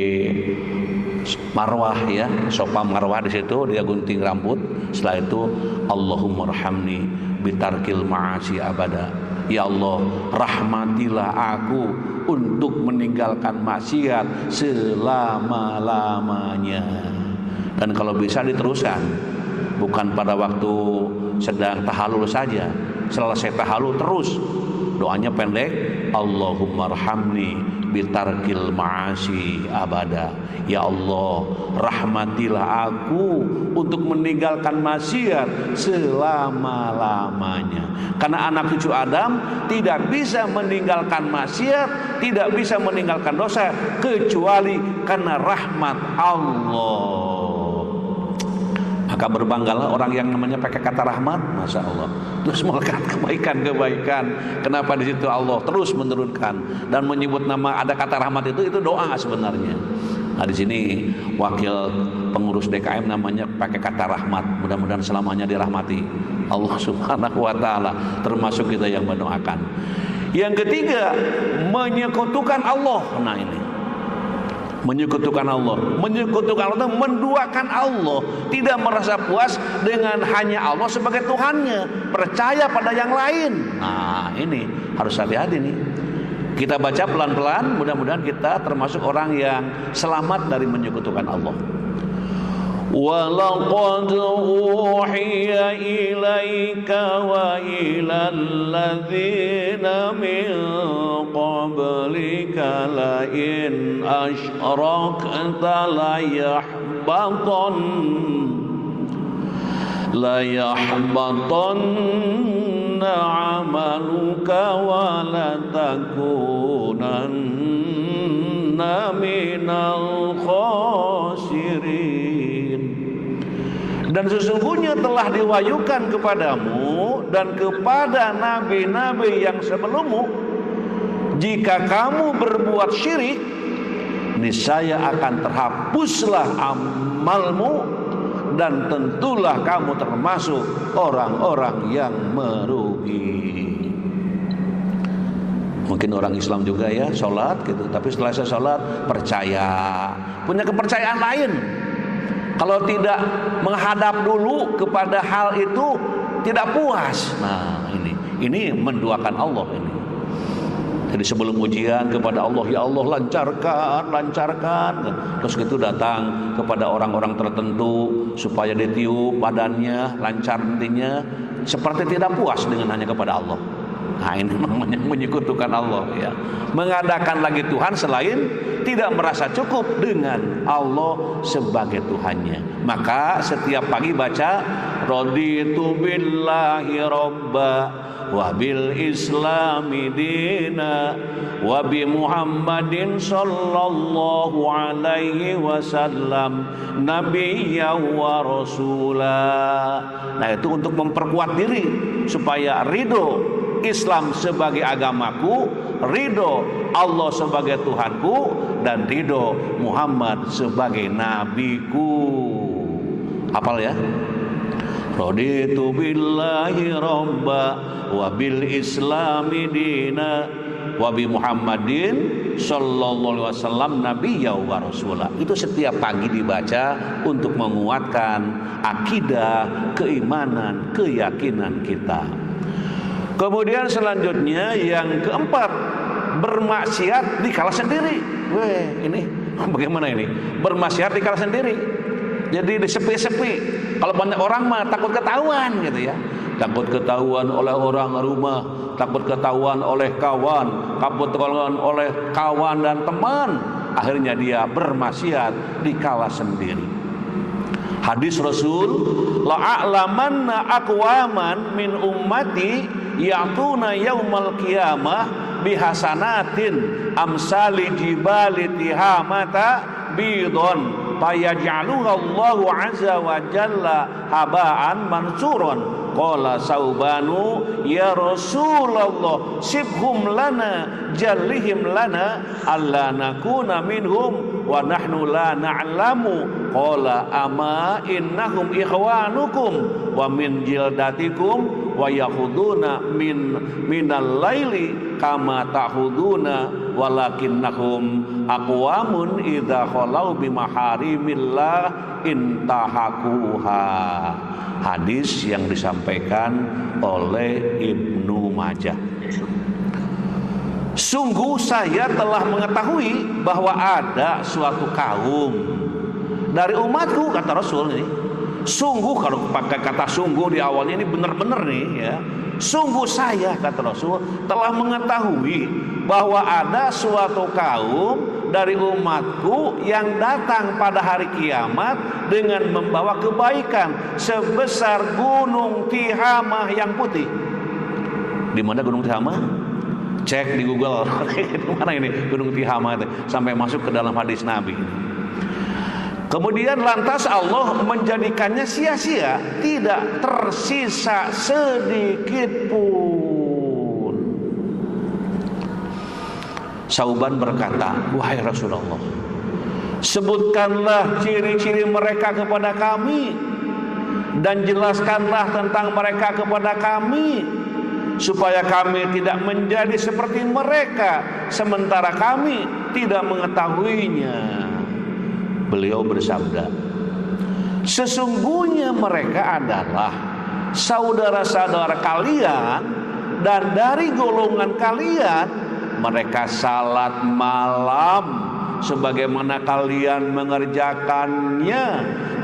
marwah ya, sofa marwah, di situ dia gunting rambut. Setelah itu Allahummarhamni bitarkil ma'asi abada. Ya Allah, rahmatilah aku untuk meninggalkan maksiat selama-lamanya. Dan kalau bisa diteruskan, bukan pada waktu sedang tahallul saja. Selesai tahallul terus. Doanya pendek, Allahummarhamni bitarkil ma'asi abada. Ya Allah, rahmatilah aku untuk meninggalkan maksiat selama-lamanya. Karena anak cucu Adam tidak bisa meninggalkan maksiat, tidak bisa meninggalkan dosa kecuali karena rahmat Allah. Maka berbanggalah orang yang namanya pakai kata rahmat, masya Allah, terus melekat kebaikan-kebaikan. Kenapa di situ Allah terus menurunkan dan menyebut nama ada kata rahmat itu doa sebenarnya. Nah di sini wakil pengurus DKM namanya pakai kata rahmat. Mudah-mudahan selamanya dirahmati Allah Subhanahu Wa Taala, termasuk kita yang mendoakan. Yang ketiga, menyekutukan Allah. Nah ini, menyekutukan Allah, menduakan Allah, tidak merasa puas dengan hanya Allah sebagai Tuhannya, percaya pada yang lain. Nah ini harus hati-hati nih. Kita baca pelan-pelan, mudah-mudahan kita termasuk orang yang selamat dari menyekutukan Allah. وَلَقَدْ أُوحِيَ إِلَيْكَ وَإِلَى الَّذِينَ مِنْ قَبْلِكَ لَئِنْ أَشْرَكْتَ لَيَحْبَطَنَّ عَمَلُكَ وَلَتَكُونَنَّ مِنَ الْخَاسِرِينَ. Dan sesungguhnya telah diwahyukan kepadamu dan kepada nabi-nabi yang sebelummu, jika kamu berbuat syirik, niscaya akan terhapuslah amalmu dan tentulah kamu termasuk orang-orang yang merugi. Mungkin orang Islam juga ya, sholat gitu, tapi setelah saya sholat percaya, punya kepercayaan lain. Kalau tidak menghadap dulu kepada hal itu tidak puas. Nah ini menduakan Allah ini. Jadi sebelum ujian kepada Allah, ya Allah lancarkan. Terus itu datang kepada orang-orang tertentu supaya ditiup badannya, lancar nantinya, seperti tidak puas dengan hanya kepada Allah. Nah ini namanya menyekutukan Allah ya. Mengadakan lagi Tuhan selain, tidak merasa cukup dengan Allah sebagai Tuhannya. Maka setiap pagi baca raditu billahi robba wa bil islami dina wa bi Muhammadin sallallahu alaihi wasallam nabiyya wa rasulah. Nah itu untuk memperkuat diri supaya ridho Islam sebagai agamaku, ridho Allah sebagai Tuhanku, dan ridho Muhammad sebagai nabiku. Hafal ya? Raditu billahi robba wa bil islami dina wa bi Muhammadin sallallahu alaihi wasallam nabiyya wa rasulah. Itu setiap pagi dibaca untuk menguatkan akidah, keimanan, keyakinan kita. Kemudian selanjutnya yang keempat, bermaksiat dikala sendiri. Weh, ini bagaimana ini? Bermaksiat dikala sendiri. Jadi disepi-sepi. Kalau banyak orang mah takut ketahuan gitu ya. Takut ketahuan oleh orang rumah, takut ketahuan oleh kawan, takut ketahuan oleh kawan dan teman. Akhirnya dia bermaksiat dikala sendiri. Hadis Rasul, la'alamanna aqwaman min ummati ya'tuna yaumal qiyamah bihasanatin amsali jibali tihamata bidon fayaj'aluha Allahu azza wa jalla haba'an mansuron. Qala Saubanu, ya Rasulullah, sibhum lana jallihim lana alla nakuna minhum wa nahnu la na'lamu. Qala ama innahum ikhwanukum wa min jildatikum wa yakhuduna minal laili kama ta'khuduna walakinnahum aqwamun idza khalau bimaharimillah intahakuha. Hadis yang disampaikan oleh Ibnu Majah. Sungguh saya telah mengetahui bahwa ada suatu kaum dari umatku, kata Rasul ini. Sungguh, kalau pakai kata sungguh di awalnya ini benar-benar nih ya. Sungguh saya, kata Rasul, telah mengetahui bahwa ada suatu kaum dari umatku yang datang pada hari kiamat dengan membawa kebaikan sebesar gunung Tihamah yang putih. Di mana gunung Tihamah? Cek di Google. Mana ini gunung Tihamah itu? Sampai masuk ke dalam hadis Nabi. Kemudian lantas Allah menjadikannya sia-sia, tidak tersisa sedikit pun. Sauban berkata, wahai Rasulullah, sebutkanlah ciri-ciri mereka kepada kami dan jelaskanlah tentang mereka kepada kami, supaya kami tidak menjadi seperti mereka sementara kami tidak mengetahuinya. Beliau bersabda, sesungguhnya mereka adalah saudara-saudara kalian, dan dari golongan kalian mereka salat malam sebagaimana kalian mengerjakannya,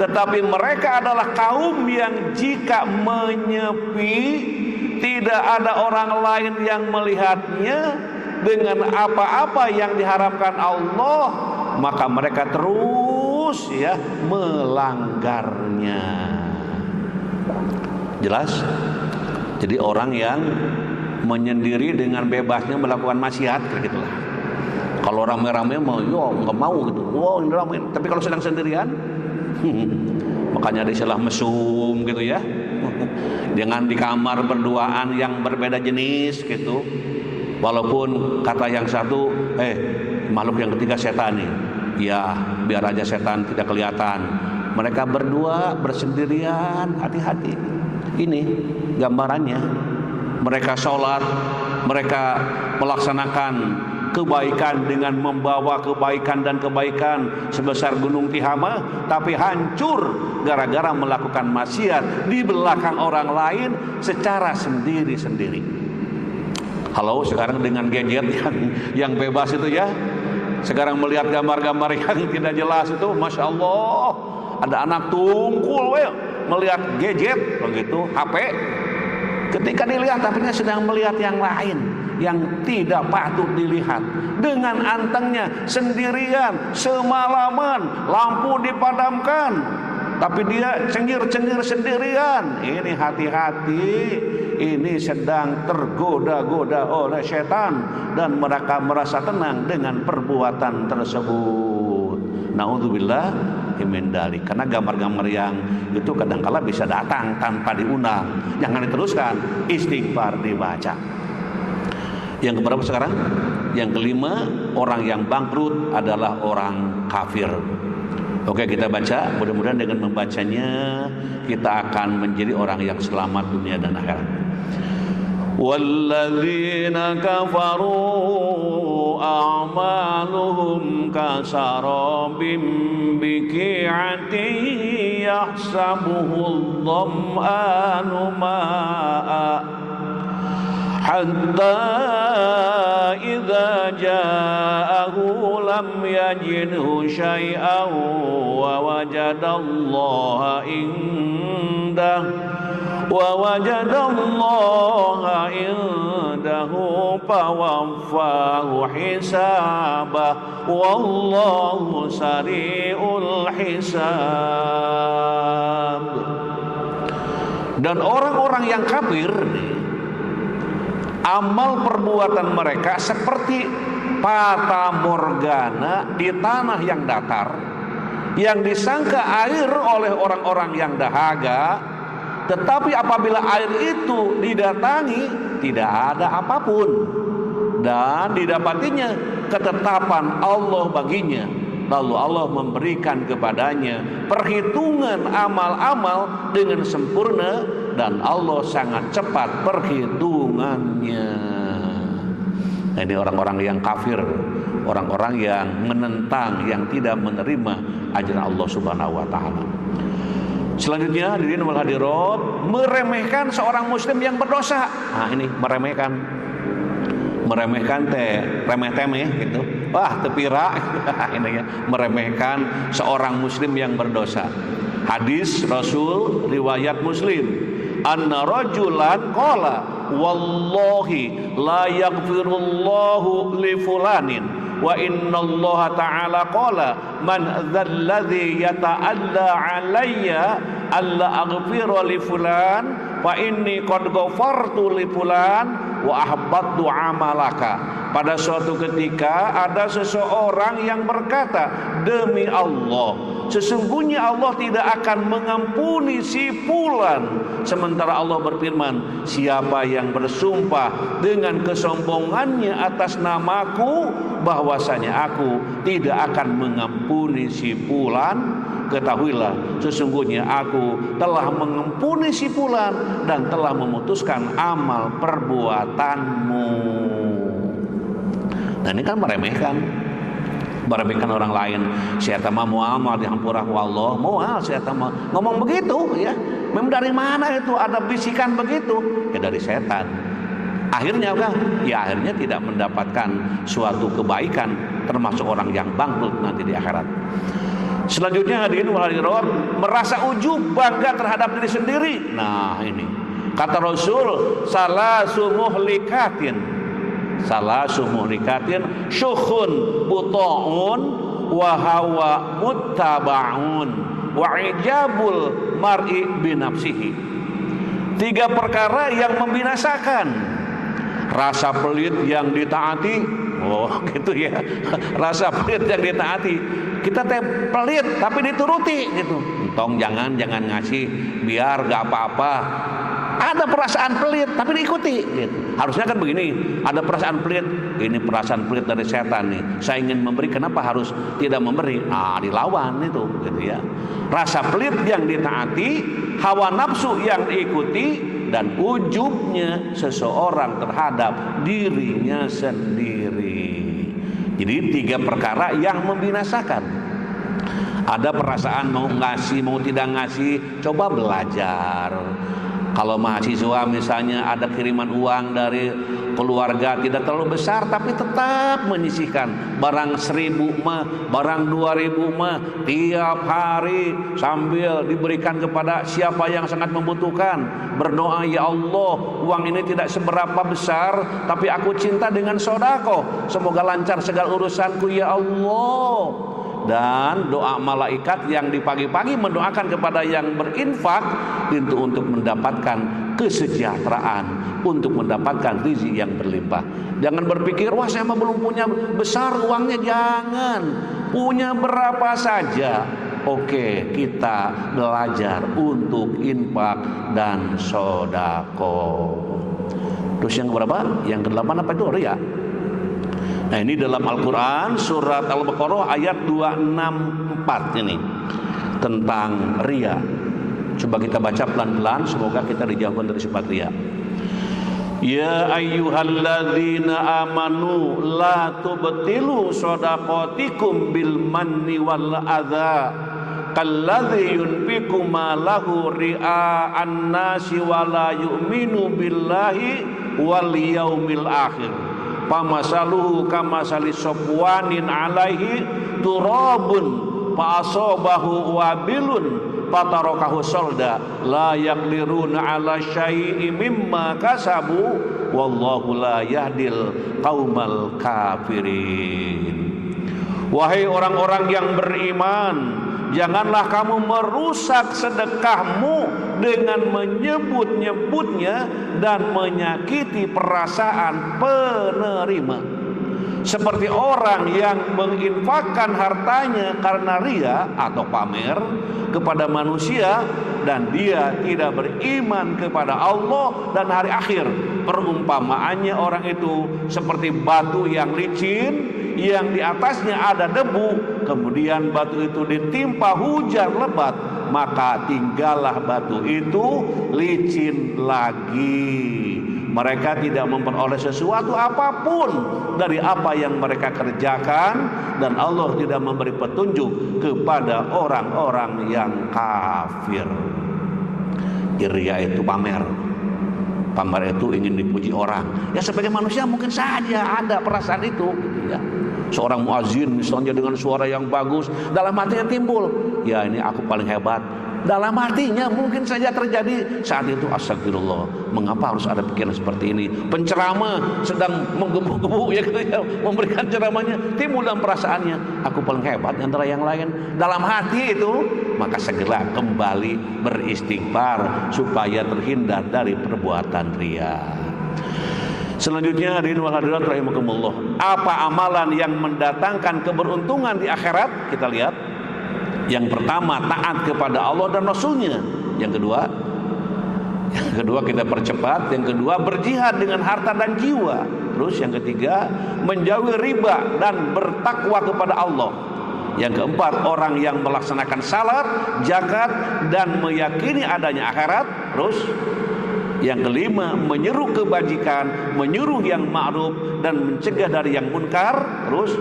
tetapi mereka adalah kaum yang jika menyepi tidak ada orang lain yang melihatnya dengan apa-apa yang diharapkan Allah, maka mereka terus ya melanggarnya. Jelas? Jadi orang yang menyendiri dengan bebasnya melakukan maksiat, begitulah. Kalau rame-rame mau, yo nggak mau gitu. Wow, ini rame. Tapi kalau sedang sendirian, makanya ada istilah mesum gitu ya. Jangan di kamar berduaan yang berbeda jenis gitu. Walaupun kata yang satu, makhluk yang ketiga setan nih. Ya, biar aja setan tidak kelihatan. Mereka berdua bersendirian, hati-hati. Ini gambarannya. Mereka sholat, mereka melaksanakan kebaikan dengan membawa kebaikan dan kebaikan sebesar gunung Tihamah, tapi hancur gara-gara melakukan maksiat di belakang orang lain secara sendiri-sendiri. Halo, sekarang dengan gadget yang bebas itu ya, sekarang melihat gambar-gambar yang tidak jelas itu, masya Allah, ada anak tungkul melihat gadget begitu, HP. Ketika dilihat, tapi dia sedang melihat yang lain yang tidak patut dilihat. Dengan antengnya sendirian, semalaman, lampu dipadamkan, tapi dia cengir-cengir sendirian. Ini hati-hati, ini sedang tergoda-goda oleh setan dan mereka merasa tenang dengan perbuatan tersebut. Naudzubillah min dzalik. Karena gambar-gambar yang itu kadang-kala bisa datang tanpa diundang. Jangan diteruskan, istighfar dibaca. Yang keberapa sekarang? Yang kelima, orang yang bangkrut adalah orang kafir. Oke, kita baca. Mudah-mudahan dengan membacanya kita akan menjadi orang yang selamat dunia dan akhirat. Walladzina kafaru a'maluhum kasarabim biqi'atin yahsabuhu dham'anu ma'a hatta idza ja'ahu lam yajidhu syai'an wa wajadallaha indahu fawaffahu hisabah wallahu sari'ul hisab. Dan orang-orang yang kafir, amal perbuatan mereka seperti fata morgana di tanah yang datar, yang disangka air oleh orang-orang yang dahaga, tetapi apabila air itu didatangi tidak ada apapun, dan didapatinya ketetapan Allah baginya, lalu Allah memberikan kepadanya perhitungan amal-amal dengan sempurna, dan Allah sangat cepat perhitungannya. Ini orang-orang yang kafir, orang-orang yang menentang, yang tidak menerima ajaran Allah Subhanahu wa taala. Selanjutnya hadirin wal hadirat, meremehkan seorang muslim yang berdosa. Nah, ini meremehkan remeh-temeh gitu. Wah, tepira ini ya, meremehkan seorang muslim yang berdosa. Hadis Rasul riwayat Muslim, anna rajulan qala wallahi la yaghfirullahu li fulanin wa innallaha ta'ala qala man dzalladzi yata'alla alayya alla aghfira li fulan fa inni qad ghafartu li fulan wa ahbattu amalaka. Pada suatu ketika ada seseorang yang berkata, demi Allah, sesungguhnya Allah tidak akan mengampuni si fulan. Sementara Allah berfirman, siapa yang bersumpah dengan kesombongannya atas namaku bahwasanya aku tidak akan mengampuni si fulan, ketahuilah sesungguhnya aku telah mengampuni si fulan dan telah memutuskan amal perbuatanmu. Nah, ini kan meremehkan orang lain. Saya mah muamal dihampurah wallah, mual saya mah ngomong begitu ya. Memang dari mana itu ada bisikan begitu? Ya dari setan. Akhirnya apa? Ya akhirnya tidak mendapatkan suatu kebaikan, termasuk orang yang bangkrut nanti di akhirat. Selanjutnya hadirin wal hadirat, merasa ujub, bangga terhadap diri sendiri. Nah, ini kata Rasul, salasu muhlikatin syukhun buta'un wa hawa muttaba'un wa ijabul mar'i binafsihi. 3 perkara yang membinasakan: rasa pelit yang ditaati. Oh gitu ya, rasa pelit yang ditaati. Kita pelit tapi dituruti gitu. Tong jangan ngasih biar gak apa-apa. Ada perasaan pelit tapi diikuti gitu. Harusnya kan begini, ada perasaan pelit, ini perasaan pelit dari setan nih, saya ingin memberi, kenapa harus tidak memberi? Dilawan itu gitu ya. Rasa pelit yang ditaati, hawa nafsu yang diikuti, dan ujubnya seseorang terhadap dirinya sendiri. Jadi 3 perkara yang membinasakan. Ada perasaan mau ngasih, mau tidak ngasih, coba belajar. Kalau mahasiswa misalnya ada kiriman uang dari keluarga tidak terlalu besar tapi tetap menyisihkan barang 1.000 mah, barang 2.000 mah tiap hari sambil diberikan kepada siapa yang sangat membutuhkan. Berdoa, ya Allah, uang ini tidak seberapa besar tapi aku cinta dengan sedekah, semoga lancar segala urusanku ya Allah. Dan doa malaikat yang di pagi-pagi mendoakan kepada yang berinfak itu untuk mendapatkan kesejahteraan, untuk mendapatkan rezeki yang berlimpah. Jangan berpikir, wah saya mah belum punya besar uangnya. Jangan, punya berapa saja. Oke, kita belajar untuk infak dan sedekah. Terus yang berapa? Yang ke-8 apa itu? Riya. Nah, ini dalam Al-Quran surat Al-Baqarah ayat 264 ini tentang riya. Coba kita baca pelan-pelan, semoga kita dijauhkan dari sifat riya. Ya ayyuhalladzina amanu la tubtilu shadaqatikum bil manni wal adza kalladzi yunfiqu malahu ria'an nasi wa la yu'minu billahi wal yaumil akhir. Pamasaluhu kamasali sofwanin alaihi turabun fa asabahu wabilun fatarakahu solda la yaqdiruna ala syai'in mimma kasabu wallahu la yahdil qaumal kafirin. Wahai orang-orang yang beriman, janganlah kamu merusak sedekahmu dengan menyebut-nyebutnya dan menyakiti perasaan penerima. Seperti orang yang menginfakkan hartanya karena ria atau pamer kepada manusia dan dia tidak beriman kepada Allah dan hari akhir. Perumpamaannya orang itu seperti batu yang licin yang di atasnya ada debu, kemudian batu itu ditimpa hujan lebat, maka tinggallah batu itu licin lagi. Mereka tidak memperoleh sesuatu apapun dari apa yang mereka kerjakan, dan Allah tidak memberi petunjuk kepada orang-orang yang kafir. Ria itu pamer. Pamer itu ingin dipuji orang. Ya sebagai manusia mungkin saja ada perasaan itu, ya. Seorang muazin misalnya dengan suara yang bagus, dalam hatinya timbul, ya ini aku paling hebat. Dalam hatinya mungkin saja terjadi saat itu, astagfirullah, mengapa harus ada pikiran seperti ini? Penceramah sedang menggebu-gebu ya, memberikan ceramahnya, timbul dalam perasaannya, aku paling hebat antara yang lain. Dalam hati itu, maka segera kembali beristighfar supaya terhindar dari perbuatan ria. Selanjutnya, hadirin wal hadirat rahimakumullah, apa amalan yang mendatangkan keberuntungan di akhirat? Kita lihat. Yang pertama, taat kepada Allah dan Rasulnya. Yang kedua kita percepat. Yang kedua, berjihad dengan harta dan jiwa. Terus yang ketiga, menjauhi riba dan bertakwa kepada Allah. Yang keempat, orang yang melaksanakan salat, zakat dan meyakini adanya akhirat. Terus yang kelima, menyeru kebajikan, menyuruh yang ma'ruf dan mencegah dari yang munkar. Terus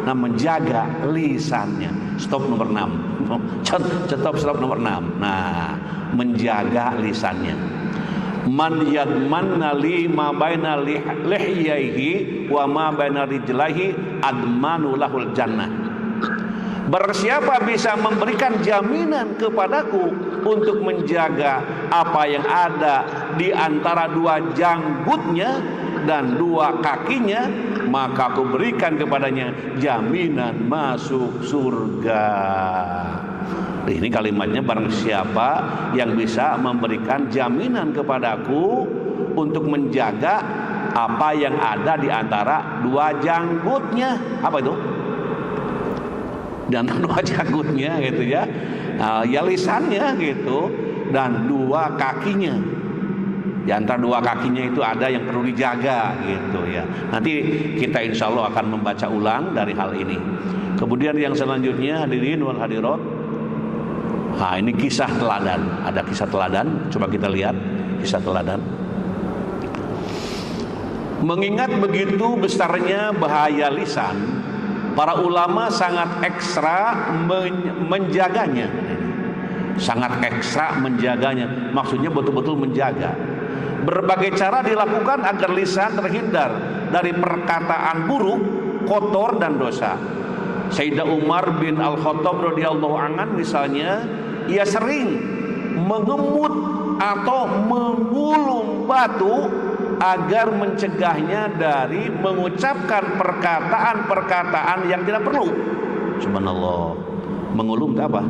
menjaga lisannya. Stop nomor 6. Stop nomor 6. Nah, menjaga lisannya. Man yadmanna li ma baina lihyaihi wa ma baina rijlaihi admanu lahul jannah. Barang siapa bisa memberikan jaminan kepadaku untuk menjaga apa yang ada di antara dua janggutnya dan dua kakinya, maka aku berikan kepadanya jaminan masuk surga. Ini kalimatnya, barang siapa yang bisa memberikan jaminan kepadaku untuk menjaga apa yang ada di antara dua janggutnya. Apa itu? Di antara dua janggutnya gitu ya. Ya lisannya gitu, dan dua kakinya. Di antara dua kakinya itu ada yang perlu dijaga gitu ya. Nanti kita insya Allah akan membaca ulang dari hal ini. Kemudian yang selanjutnya, hadirin wal hadirat, nah ini kisah teladan. Ada kisah teladan, coba kita lihat kisah teladan. Mengingat begitu besarnya bahaya lisan, para ulama sangat ekstra menjaganya. Sangat ekstra menjaganya, maksudnya betul-betul menjaga. Berbagai cara dilakukan agar lisan terhindar dari perkataan buruk, kotor dan dosa. Sayyidina Umar bin Al-Khattab radhiyallahu anhu misalnya, ia sering mengemut atau mengulum batu agar mencegahnya dari mengucapkan perkataan-perkataan yang tidak perlu. Subhanallah. Mengulum itu apa?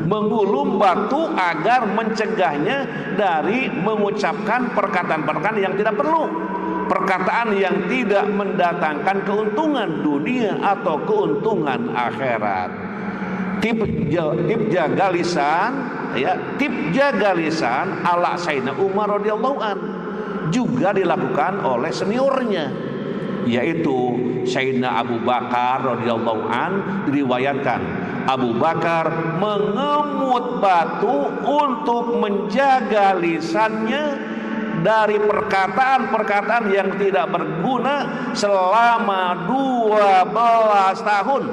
Mengulum batu agar mencegahnya dari mengucapkan perkataan-perkataan yang tidak perlu, perkataan yang tidak mendatangkan keuntungan dunia atau keuntungan akhirat. Tip jaga lisan, ya, tip jaga lisan ala Sayyidina Umar radhiyallahu an juga dilakukan oleh seniornya, yaitu Sayyidina Abu Bakar radhiyallahu an. Diriwayatkan Abu Bakar mengemut batu untuk menjaga lisannya dari perkataan-perkataan yang tidak berguna selama 12 tahun.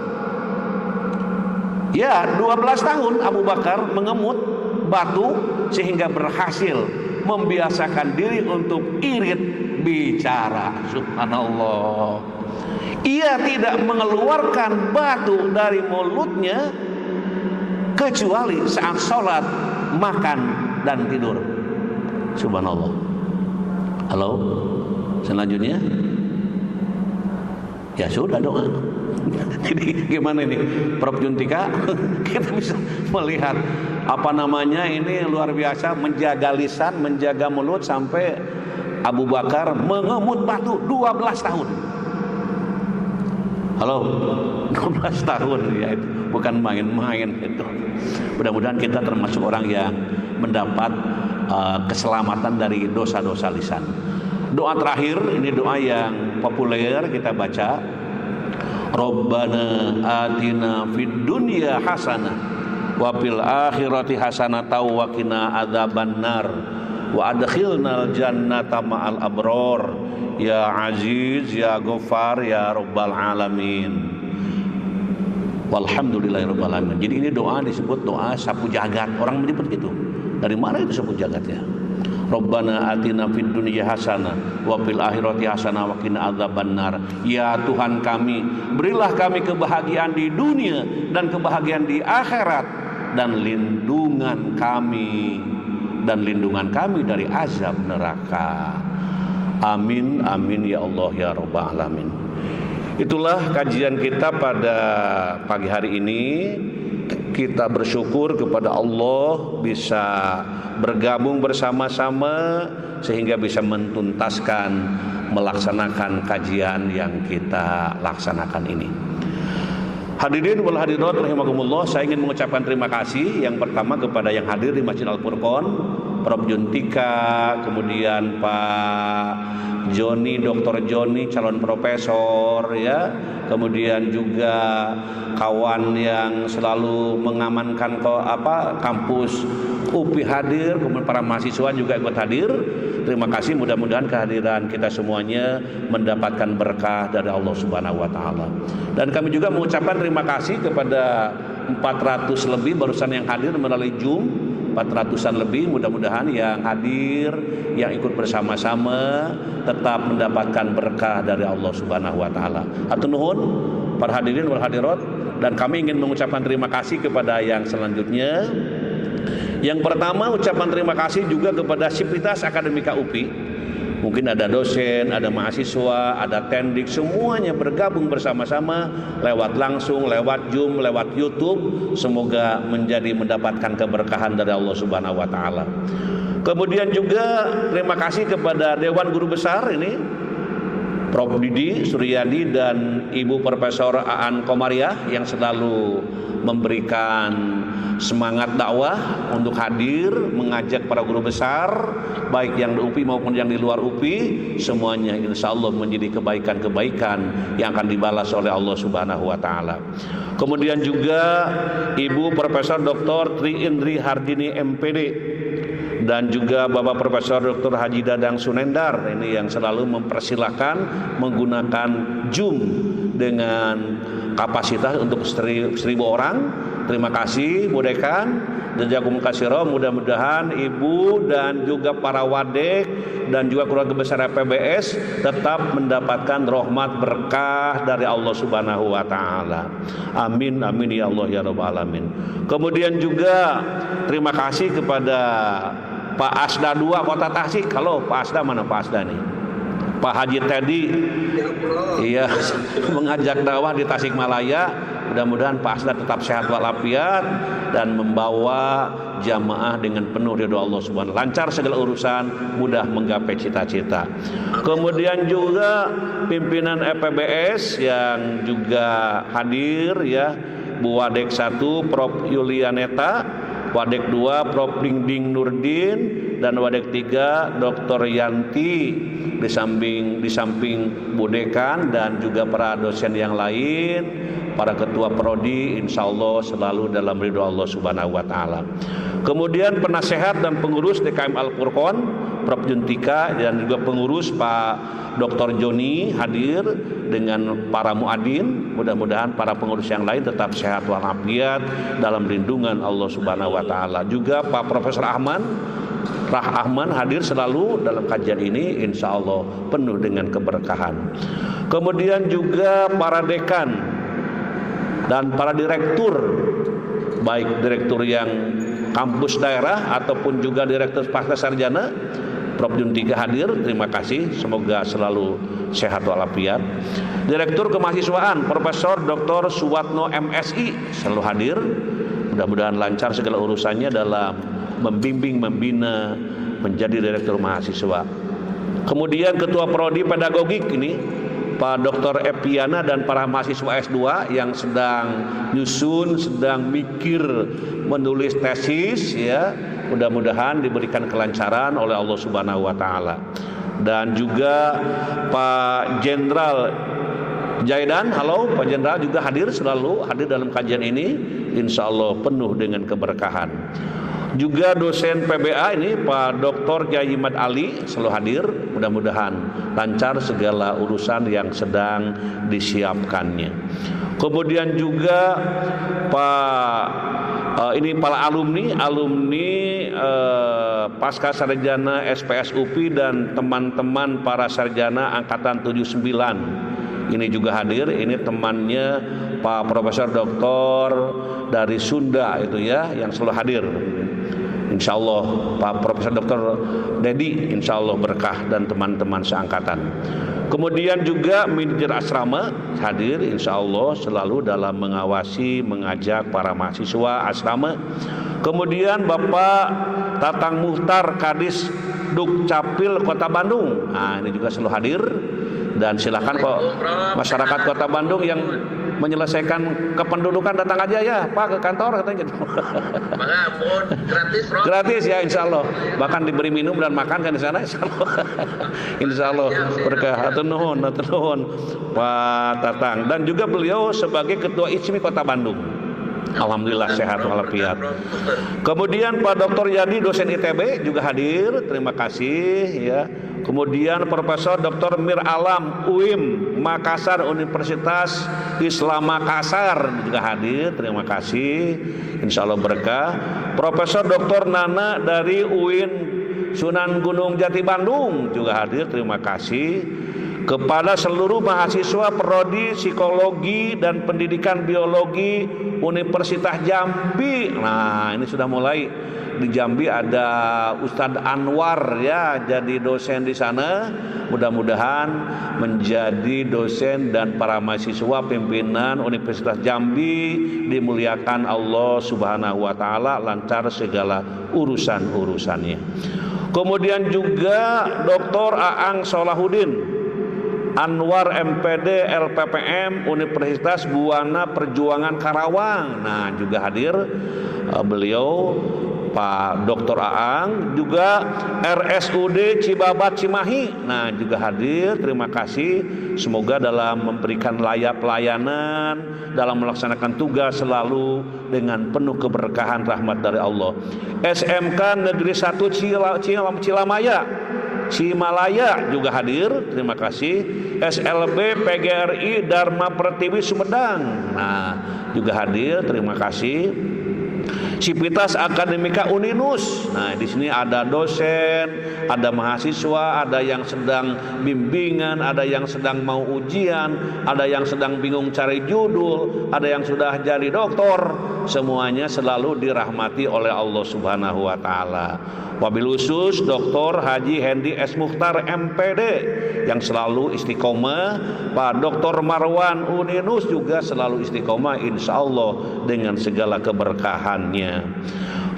Ya, 12 tahun Abu Bakar mengemut batu sehingga berhasil membiasakan diri untuk irit bicara. Subhanallah. Ia tidak mengeluarkan batu dari mulutnya kecuali saat sholat, makan, dan tidur. Subhanallah. Halo, selanjutnya ya sudah doa. Jadi gimana ini Prof Juntika? Kita bisa melihat ini luar biasa, menjaga lisan, menjaga mulut, sampai Abu Bakar mengemut batu 12 tahun. Halo, 12 tahun ya, itu bukan main-main itu. Mudah-mudahan kita termasuk orang yang mendapat keselamatan dari dosa-dosa lisan. Doa terakhir, ini doa yang populer kita baca. Rabbana atina fid dunya hasanah wa fil akhirati hasanah wa qina adzabannar wa adkhilnal jannata ma'al abror ya aziz ya ghafar ya rabbal alamin. Walhamdulillahirabbil alamin. Jadi ini doa disebut doa sapu jagat. Orang menyebut gitu. Dari mana itu sapu jagatnya? Rabbana atina fid dunya hasanah wa fil akhirati hasanah wa qina adzabannar. Ya Tuhan kami, berilah kami kebahagiaan di dunia dan kebahagiaan di akhirat, dan lindungan kami dari azab neraka. Amin amin ya Allah ya rabbal alamin. Itulah kajian kita pada pagi hari ini. Kita bersyukur kepada Allah bisa bergabung bersama-sama sehingga bisa mentuntaskan melaksanakan kajian yang kita laksanakan ini. Hadirin wal hadirat rahimakumullah, saya ingin mengucapkan terima kasih yang pertama kepada yang hadir di Masjid Al-Furqon, Prof Juntika, kemudian Pak Joni, Dr. Joni calon profesor ya, kemudian juga kawan yang selalu mengamankan kampus UPI hadir, kemudian para mahasiswa juga ikut hadir. Terima kasih, mudah-mudahan kehadiran kita semuanya mendapatkan berkah dari Allah Subhanahu wa taala. Dan kami juga mengucapkan terima kasih kepada 400 lebih barusan yang hadir melalui Zoom, 400-an lebih, mudah-mudahan yang hadir, yang ikut bersama-sama tetap mendapatkan berkah dari Allah Subhanahu wa taala. Hatur nuhun para hadirin wal hadirat, dan kami ingin mengucapkan terima kasih kepada yang selanjutnya. Yang pertama, ucapan terima kasih juga kepada Sivitas Akademika UPI. Mungkin ada dosen, ada mahasiswa, ada tendik, semuanya bergabung bersama-sama lewat langsung, lewat Zoom, lewat YouTube. Semoga mendapatkan keberkahan dari Allah Subhanahu wa taala. Kemudian juga terima kasih kepada Dewan Guru Besar ini, Prof Didi Suryadi dan Ibu Profesor Aan Komariah yang selalu memberikan semangat dakwah untuk hadir mengajak para guru besar baik yang di UPI maupun yang di luar UPI, semuanya insya Allah menjadi kebaikan-kebaikan yang akan dibalas oleh Allah Subhanahu wa taala. Kemudian juga Ibu Profesor Dr. Tri Indri Hardini MPD dan juga Bapak Profesor Dr. Haji Dadang Sunendar ini yang selalu mempersilahkan menggunakan Zoom dengan kapasitas untuk 1.000 orang. Terima kasih Budekan, jazakum katsira. Mudah-mudahan Ibu dan juga para wadek dan juga keluarga besar PBS tetap mendapatkan rahmat berkah dari Allah Subhanahu wa taala. Amin amin ya Allah ya rabbal alamin. Kemudian juga terima kasih kepada Pak Asda 2 Kota Tasik. Halo Pak Asda, mana Pak Asda nih? Pak Haji Teddy, iya, mengajak dakwah di Tasikmalaya. Mudah-mudahan Pak Asda tetap sehat walafiat dan membawa jamaah dengan penuh ridho Allah Subhanahu, lancar segala urusan, mudah menggapai cita-cita. Kemudian juga pimpinan EPBS yang juga hadir ya, Bu Wadek 1 Prof Yulianeta, Wadek 2 Prof Dingding Nurdin, dan Wadek 3 Dr. Yanti, di samping Bu Dekan dan juga para dosen yang lain, para ketua prodi insya Allah selalu dalam ridho Allah Subhanahu wa Ta'ala. Kemudian penasehat dan pengurus DKM Al-Furqon Prof. Juntika dan juga pengurus Pak Dr. Joni hadir dengan para muadzin. Mudah-mudahan para pengurus yang lain tetap sehat walafiat dalam lindungan Allah Subhanahu wa Ta'ala. Juga Pak Profesor Rahman hadir selalu dalam kajian ini, insya Allah penuh dengan keberkahan. Kemudian juga para dekan dan para direktur, baik direktur yang kampus daerah ataupun juga direktur pasca sarjana, Prof. Juntika hadir, terima kasih, semoga selalu sehat walafiat. Direktur kemahasiswaan Profesor Dr. Suwatno MSI selalu hadir, mudah-mudahan lancar segala urusannya dalam membimbing, membina menjadi direktur mahasiswa. Kemudian Ketua Prodi Pedagogik ini Pak Dr. Epiana dan para mahasiswa S2 yang sedang nyusun, sedang mikir menulis tesis, ya, mudah-mudahan diberikan kelancaran oleh Allah Subhanahu wa Ta'ala. Dan juga Pak Jenderal Jaidan, halo Pak Jenderal, juga selalu hadir dalam kajian ini, insya Allah penuh dengan keberkahan. Juga dosen PBA ini Pak Dr. Jaimat Ali selalu hadir, mudah-mudahan lancar segala urusan yang sedang disiapkannya. Kemudian juga ini para alumni pasca sarjana SPS UPI dan teman-teman para sarjana angkatan 79 ini juga hadir. Ini temannya Pak Profesor Doktor dari Sunda itu ya, yang selalu hadir. Insya Allah Pak Profesor Dr. Dedi insya Allah berkah dan teman-teman seangkatan. Kemudian juga manajer asrama hadir, insya Allah selalu dalam mengawasi, mengajak para mahasiswa asrama. Kemudian Bapak Tatang Muhtar Kadis Dukcapil Kota Bandung, nah ini juga selalu hadir. Dan silakan kok masyarakat Kota Bandung yang menyelesaikan kependudukan datang aja ya Pak ke kantor katanya gitu. Gratis ya insya Allah. Bahkan diberi minum dan makan kan di sana insya Allah. Insya Allah berkah. Hatur nuhun Pak Tatang. Dan juga beliau sebagai Ketua ISMI Kota Bandung. Alhamdulillah sehat walafiat. Kemudian Pak Dr. Yadi dosen ITB juga hadir, terima kasih ya. Kemudian Profesor Dr. Mir Alam UIM Makassar Universitas Islam Makassar juga hadir, terima kasih, insya Allah berkah. Profesor Dr. Nana dari UIN Sunan Gunung Jati Bandung juga hadir, terima kasih. Kepada seluruh mahasiswa Prodi Psikologi dan Pendidikan Biologi Universitas Jambi. Nah, ini sudah mulai di Jambi ada Ustadz Anwar ya, jadi dosen di sana. Mudah-mudahan menjadi dosen dan para mahasiswa pimpinan Universitas Jambi dimuliakan Allah Subhanahu wa Ta'ala, lancar segala urusan-urusannya. Kemudian juga Dr. Aang Solahuddin Anwar MPD LPPM Universitas Buana Perjuangan Karawang. Nah juga hadir beliau Pak Dr. Aang. Juga RSUD Cibabat Cimahi, nah juga hadir, terima kasih. Semoga dalam memberikan pelayanan, dalam melaksanakan tugas selalu dengan penuh keberkahan rahmat dari Allah. SMK Negeri 1 Cimalaya juga hadir, terima kasih. SLB PGRI Dharma Pertiwi Sumedang, nah juga hadir, terima kasih. Sivitas Akademika Uninus, nah di sini ada dosen, ada mahasiswa, ada yang sedang bimbingan, ada yang sedang mau ujian, ada yang sedang bingung cari judul, ada yang sudah jadi doktor. Semuanya selalu dirahmati oleh Allah Subhanahu wa Ta'ala. Wabil khusus Dr. Haji Hendi S. Mukhtar MPD yang selalu istiqomah. Pak Dr. Marwan Uninus juga selalu istiqomah, insya Allah dengan segala keberkahannya.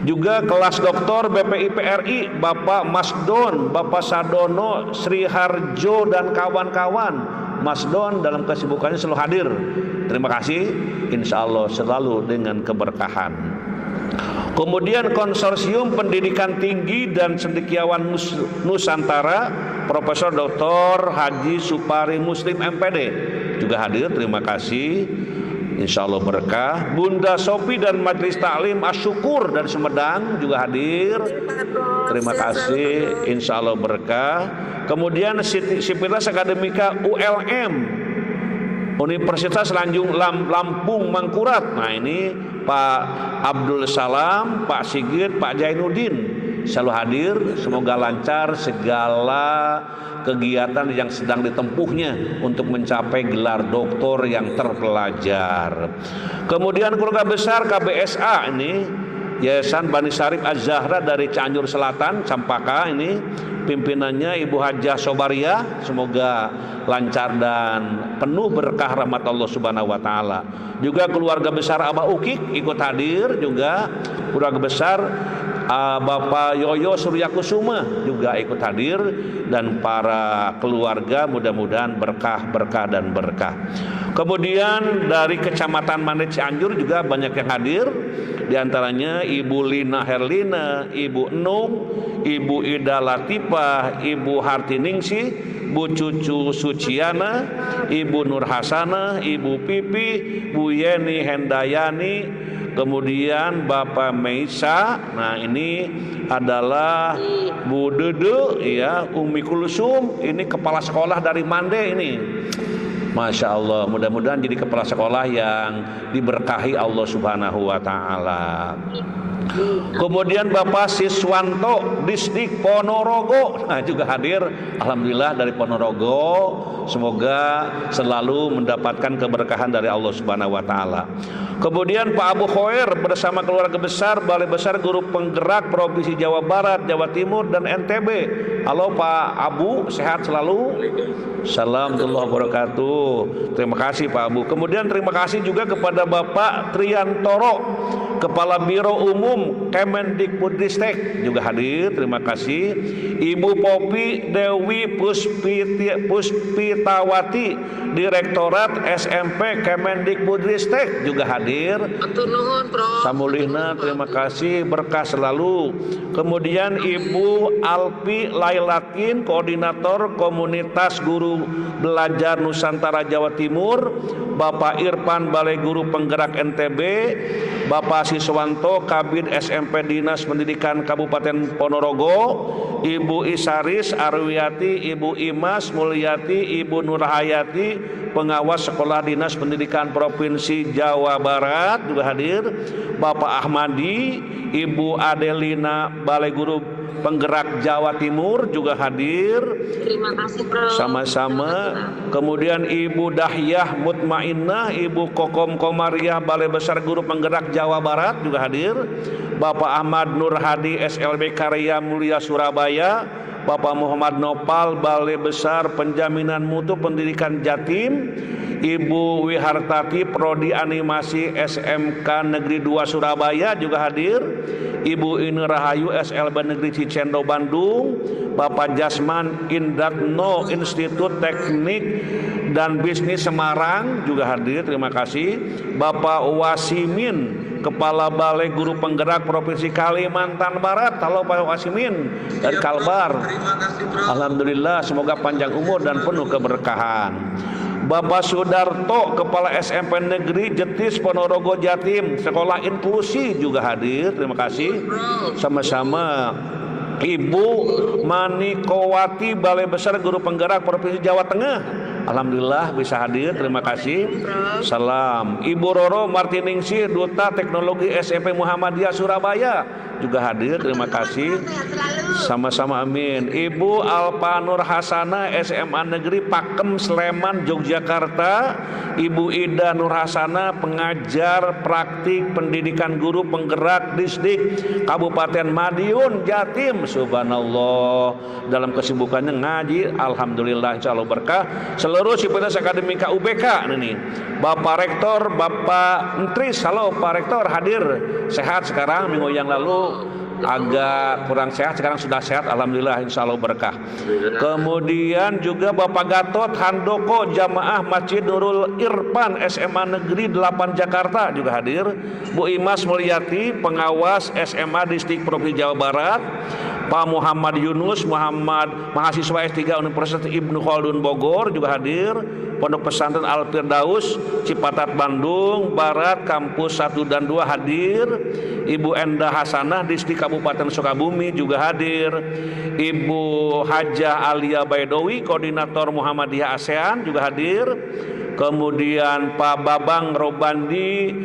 Juga kelas doktor BPIPRI Bapak Masdon, Bapak Sadono, Sri Harjo dan kawan-kawan. Mas Don dalam kesibukannya selalu hadir, terima kasih, insya Allah selalu dengan keberkahan. Kemudian Konsorsium Pendidikan Tinggi dan Cendekiawan Nusantara Profesor Dr. Haji Supari Muslim MPD juga hadir, terima kasih. insya Allah berkah. Bunda Sopi dan Majelis Taklim Asyukur dari Sumedang juga hadir, terima kasih, insya Allah berkah. Kemudian Sivitas Akademika ULM Universitas Lampung Mangkurat, nah ini Pak Abdul Salam, Pak Sigit, Pak Jainuddin selalu hadir. Semoga lancar segala kegiatan yang sedang ditempuhnya untuk mencapai gelar doktor yang terpelajar. Kemudian keluarga besar KBSA ini Yayasan Bani Syarif Az-Zahra dari Cianjur Selatan, Campaka, ini pimpinannya Ibu Hajah Sobaria. Semoga lancar dan penuh berkah rahmat Allah Subhanahu wa taala. Juga keluarga besar Abah Ukik ikut hadir, juga keluarga besar Bapak Yoyo Suryakusuma juga ikut hadir, dan para keluarga mudah-mudahan berkah dan berkah. Kemudian dari Kecamatan Mande Cianjur juga banyak yang hadir, di antaranya Ibu Lina Herlina, Ibu Enung, Ibu Ida Latifah, Ibu Hartiningsi, Bu Cucu Suciana, Ibu Nur Hasanah, Ibu Pipi, Bu Yeni Hendayani, kemudian Bapak Meisa. Nah ini adalah Bu Dede, ya, Umi Kulsum, ini kepala sekolah dari Mande ini. Masya Allah, mudah-mudahan jadi kepala sekolah yang diberkahi Allah Subhanahu wa taala. Kemudian Bapak Siswanto Distrik Ponorogo, nah juga hadir, alhamdulillah dari Ponorogo. Semoga selalu mendapatkan keberkahan dari Allah Subhanahu wa taala. Kemudian Pak Abu Khoir bersama keluarga besar Balai Besar Guru Penggerak Provinsi Jawa Barat, Jawa Timur dan NTB. Halo Pak Abu, sehat selalu. Assalamualaikum wabarakatuh. Terima kasih Pak Abu. Kemudian terima kasih juga kepada Bapak Triantoro, Kepala Biro Umum Kemendikbudristek juga hadir, terima kasih. Ibu Popi Dewi Puspitawati, Direktorat SMP Kemendikbudristek juga hadir. Samulihna, terima kasih, berkah selalu. Kemudian Ibu Alpi Lailatin, Koordinator Komunitas Guru Belajar Nusantara Jawa Timur. Bapak Irfan, Balai Guru Penggerak NTB. Bapak Siswanto, Kabid SMP Dinas Pendidikan Kabupaten Ponorogo. Ibu Isaris Arwiyati, Ibu Imas Mulyati, Ibu Nurhayati, Pengawas Sekolah Dinas Pendidikan Provinsi Jawa Barat juga hadir. Bapak Ahmadi, Ibu Adelina, Balai Guru Penggerak Jawa Timur juga hadir. Terima kasih bro. Sama-sama. Kemudian Ibu Dahyah Mutmainnah, Ibu Kokom Komariah, Balai Besar Guru Penggerak Jawa Barat juga hadir. Bapak Ahmad Nur Hadi SLB Karya Mulia Surabaya. Bapak Muhammad Nopal, Balai Besar Penjaminan Mutu Pendidikan Jatim. Ibu Wihartati, Prodi Animasi SMK Negeri 2 Surabaya juga hadir. Ibu Ini Rahayu, SLB Negeri Cicendo Bandung. Bapak Jasman Indatno, Institut Teknik dan Bisnis Semarang juga hadir, terima kasih. Bapak Wasimin, Kepala Balai Guru Penggerak Provinsi Kalimantan Barat. Halo Pak Wasimin dari Kalbar. Alhamdulillah, semoga panjang umur dan penuh keberkahan. Bapak Sudarto, Kepala SMP Negeri Jetis Ponorogo Jatim, Sekolah Inklusi juga hadir, terima kasih. Sama-sama. Ibu Manikowati, Balai Besar Guru Penggerak Provinsi Jawa Tengah. Alhamdulillah bisa hadir, terima kasih. Salam. Ibu Roro Martiningsih, Duta Teknologi SMP Muhammadiyah Surabaya juga hadir, terima kasih. Sama-sama, amin. Ibu Alpa Nur Hasanah, SMA Negeri Pakem Sleman Yogyakarta. Ibu Ida Nur Hasanah, pengajar praktik pendidikan guru penggerak Distrik Kabupaten Madiun Jatim. Subhanallah, dalam kesibukannya ngaji, alhamdulillah, insyaallah berkah. Seluruh Sivitas Akademika UBK ini. Bapak Rektor, Bapak Mentris, halo Pak Rektor hadir. Sehat sekarang, minggu yang lalu agak kurang sehat, sekarang sudah sehat, alhamdulillah, insyaallah berkah. Kemudian juga Bapak Gatot Handoko, Jamaah Masjid Nurul Irfan SMA Negeri 8 Jakarta juga hadir. Bu Imas Mulyati, Pengawas SMA Distrik Provinsi Jawa Barat. Pak Muhammad Yunus, mahasiswa S3 Universitas Ibnu Khaldun Bogor juga hadir. Pondok Pesantren Al Firdaus Cipatat Bandung Barat Kampus 1 dan 2 hadir. Ibu Endah Hasanah Distrik Kabupaten Sukabumi juga hadir. Ibu Hajah Alia Baidowi Koordinator Muhammadiyah ASEAN juga hadir. Kemudian Pak Babang Robandi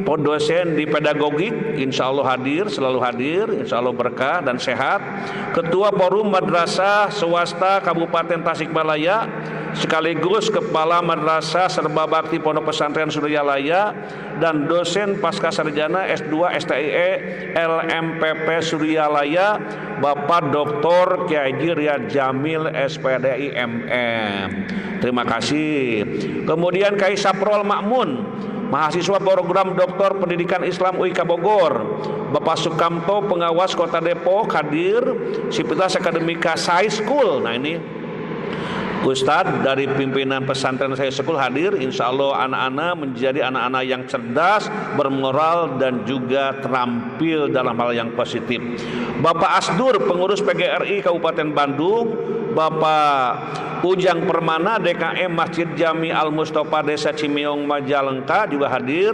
dosen di pedagogik, insya Allah hadir, selalu hadir, insya Allah berkah dan sehat. Ketua Forum Madrasah Swasta Kabupaten Tasikmalaya sekaligus Kepala Madrasah Serba Bakti Pondok Pesantren Suryalaya dan dosen pasca sarjana S2 STIE LMPP Suryalaya Bapak Dr. Kiai Riyad Jamil SPDI MM. Terima kasih. Kemudian Kai Saprol Makmun, mahasiswa program Doktor Pendidikan Islam UIK Bogor. Bapak Sukamto pengawas Kota Depok hadir. Sivitas Akademika Sai School. Nah ini Ustadz dari pimpinan pesantren Sai School hadir. Insya Allah anak-anak menjadi anak-anak yang cerdas, bermoral dan juga terampil dalam hal yang positif. Bapak Asdur pengurus PGRI Kabupaten Bandung. Bapak Ujang Permana DKM Masjid Jami Al Mustofa Desa Cimiong Majalengka juga hadir.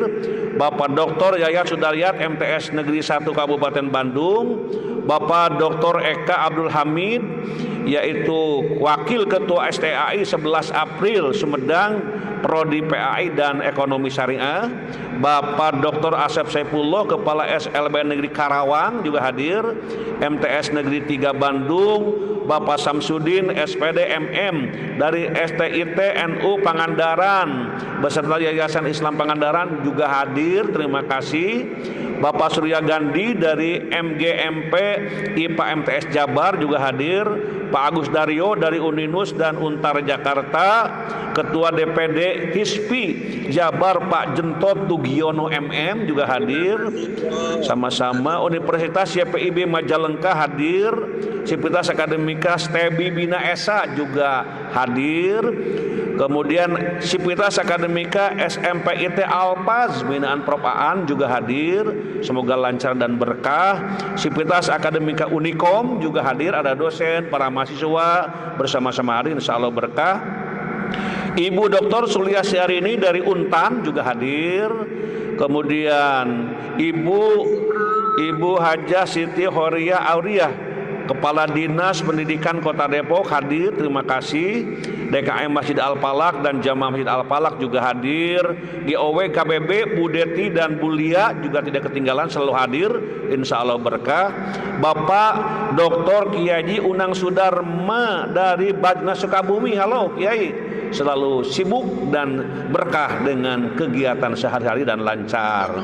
Bapak Dr. Yayat Sudaryat MTS Negeri 1 Kabupaten Bandung. Bapak Dr. Eka Abdul Hamid yaitu Wakil Ketua STAI 11 April Sumedang Prodi PAI dan Ekonomi Syariah. Bapak Dr. Asep Saifullah Kepala SLB Negeri Karawang juga hadir. MTS Negeri 3 Bandung. Bapak Samsudin SPD MM dari STIT NU Pangandaran beserta Yayasan Islam Pangandaran juga hadir. Terima kasih. Bapak Surya Gandhi dari MGMP IPA MTS Jabar juga hadir. Pak Agus Daryo dari Uninus dan Untar Jakarta. Ketua DPD HISPI Jabar Pak Jentot Tugiono MM juga hadir. Sama-sama Universitas YPIB Majalengka hadir. Sivitas Akademika STEBI Bina Esa juga hadir. Kemudian Sivitas Akademika SMPIT Alpaz binaan Prof Aan juga hadir. Semoga lancar dan berkah. Sivitas Akademika Unikom juga hadir. Ada dosen, para mahasiswa bersama-sama hadir. Insya Allah berkah. Ibu Dr. Sulia Syahrini dari Untan juga hadir. Kemudian Ibu Hajah Siti Horia Auriah Kepala Dinas Pendidikan Kota Depok hadir. Terima kasih. DKM Masjid Al-Falak dan Jamaah Masjid Al-Falak juga hadir. GOW KBB Bu Deti dan Bu Lia juga tidak ketinggalan, selalu hadir. Insya Allah berkah. Bapak Dr. Kiai Unang Sudarma dari Bajnas Sukabumi. Halo Kiai. Selalu sibuk dan berkah dengan kegiatan sehari-hari dan lancar.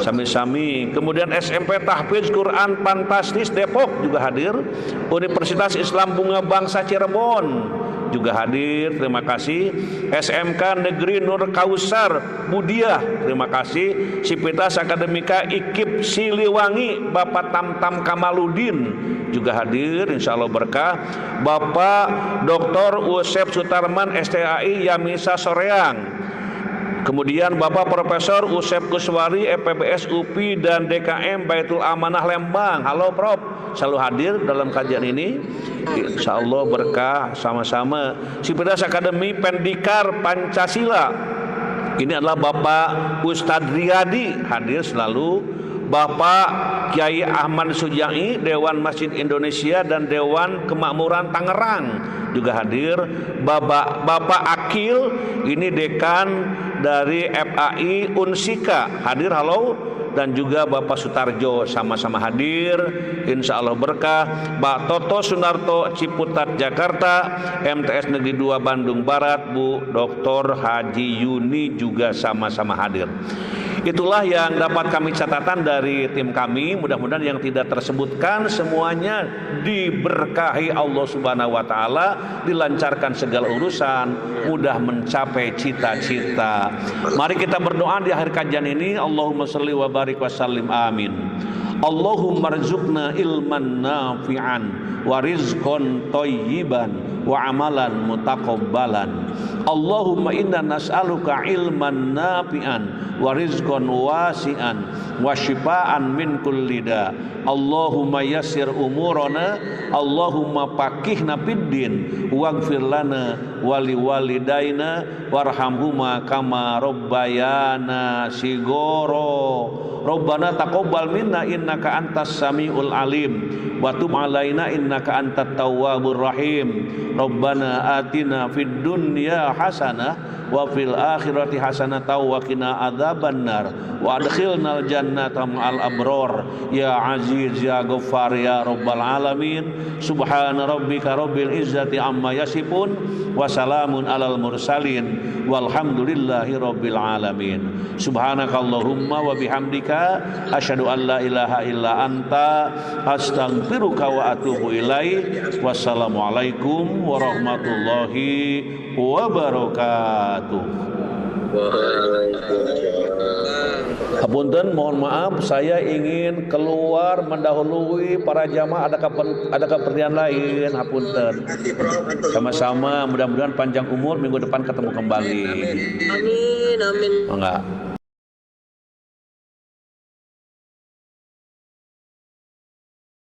Sami-sami. Kemudian SMP Tahfidz Quran Fantastis Depok juga hadir. Universitas Islam Bunga Bangsa Cirebon juga hadir. Terima kasih. SMK Negeri Nur Kausar Budiah. Terima kasih. Sivitas Akademika IKIP Siliwangi Bapak Tamtam Kamaludin juga hadir. Insya Allah berkah. Bapak Dr. Usep Sutarman STAI Yamisa Soreang. Kemudian Bapak Profesor Usep Kuswari EPBS UPI dan DKM Baitul Amanah Lembang. Halo Prof, selalu hadir dalam kajian ini. Insya Allah berkah. Sama-sama. Sivitas Akademi Pendikar Pancasila. Ini adalah Bapak Ustadz Riyadi hadir selalu. Bapak Kiai Ahmad Sujai Dewan Masjid Indonesia dan Dewan Kemakmuran Tangerang juga hadir. Bapak Akil ini dekan dari FAI Unsika hadir. Halo. Dan juga Bapak Sutarjo sama-sama hadir. Insya Allah berkah. Pak Toto Sunarto Ciputat Jakarta, MTS Negeri 2 Bandung Barat, Bu Dr. Haji Yuni juga sama-sama hadir. Itulah yang dapat kami catatan dari tim kami. Mudah-mudahan yang tidak tersebutkan semuanya diberkahi Allah Subhanahu wa taala, dilancarkan segala urusan, mudah mencapai cita-cita. Mari kita berdoa di akhir kajian ini. Allahumma shalli wa barik wa sallim amin. Allahumma rzuqna ilman nafi'an wa rizqan thayyiban wa amalan mutaqabbalan. Allahumma inna nas'aluka ilman nafi'an wa rizqan wasi'an wa shifaan min kulli da. Allahumma yassir umurana, Allahumma faqihna fid din waghfir lana wa liwalidaina warhamhuma kama rabbayana sigoro. Rabbana taqabbal minna innaka antas samiul alim wa tub alaina innaka antat tawwabur rahim. Rabbana atina fid dunya hasanah wa fil akhirati hasanah wa qina adzabannar wa adkhilnal jannata ma'al abror ya aziz ya ghaffar ya rabbal alamin. Subhana rabbika rabbil izzati amma yasifun wa salamun alal mursalin walhamdulillahi rabbil alamin. Subhanakallahumma wa bihamdika asyhadu an la ilaha illa anta astaghfiruka wa atubu ilaik. Wassalamualaikum warahmatullahi wabarakatuh. Hapunten, mohon maaf, saya ingin keluar mendahului para jamaah. Ada kepentingan lain. Hapunten. Sama-sama, mudah-mudahan panjang umur, minggu depan ketemu kembali. Amin, amin. Enggak.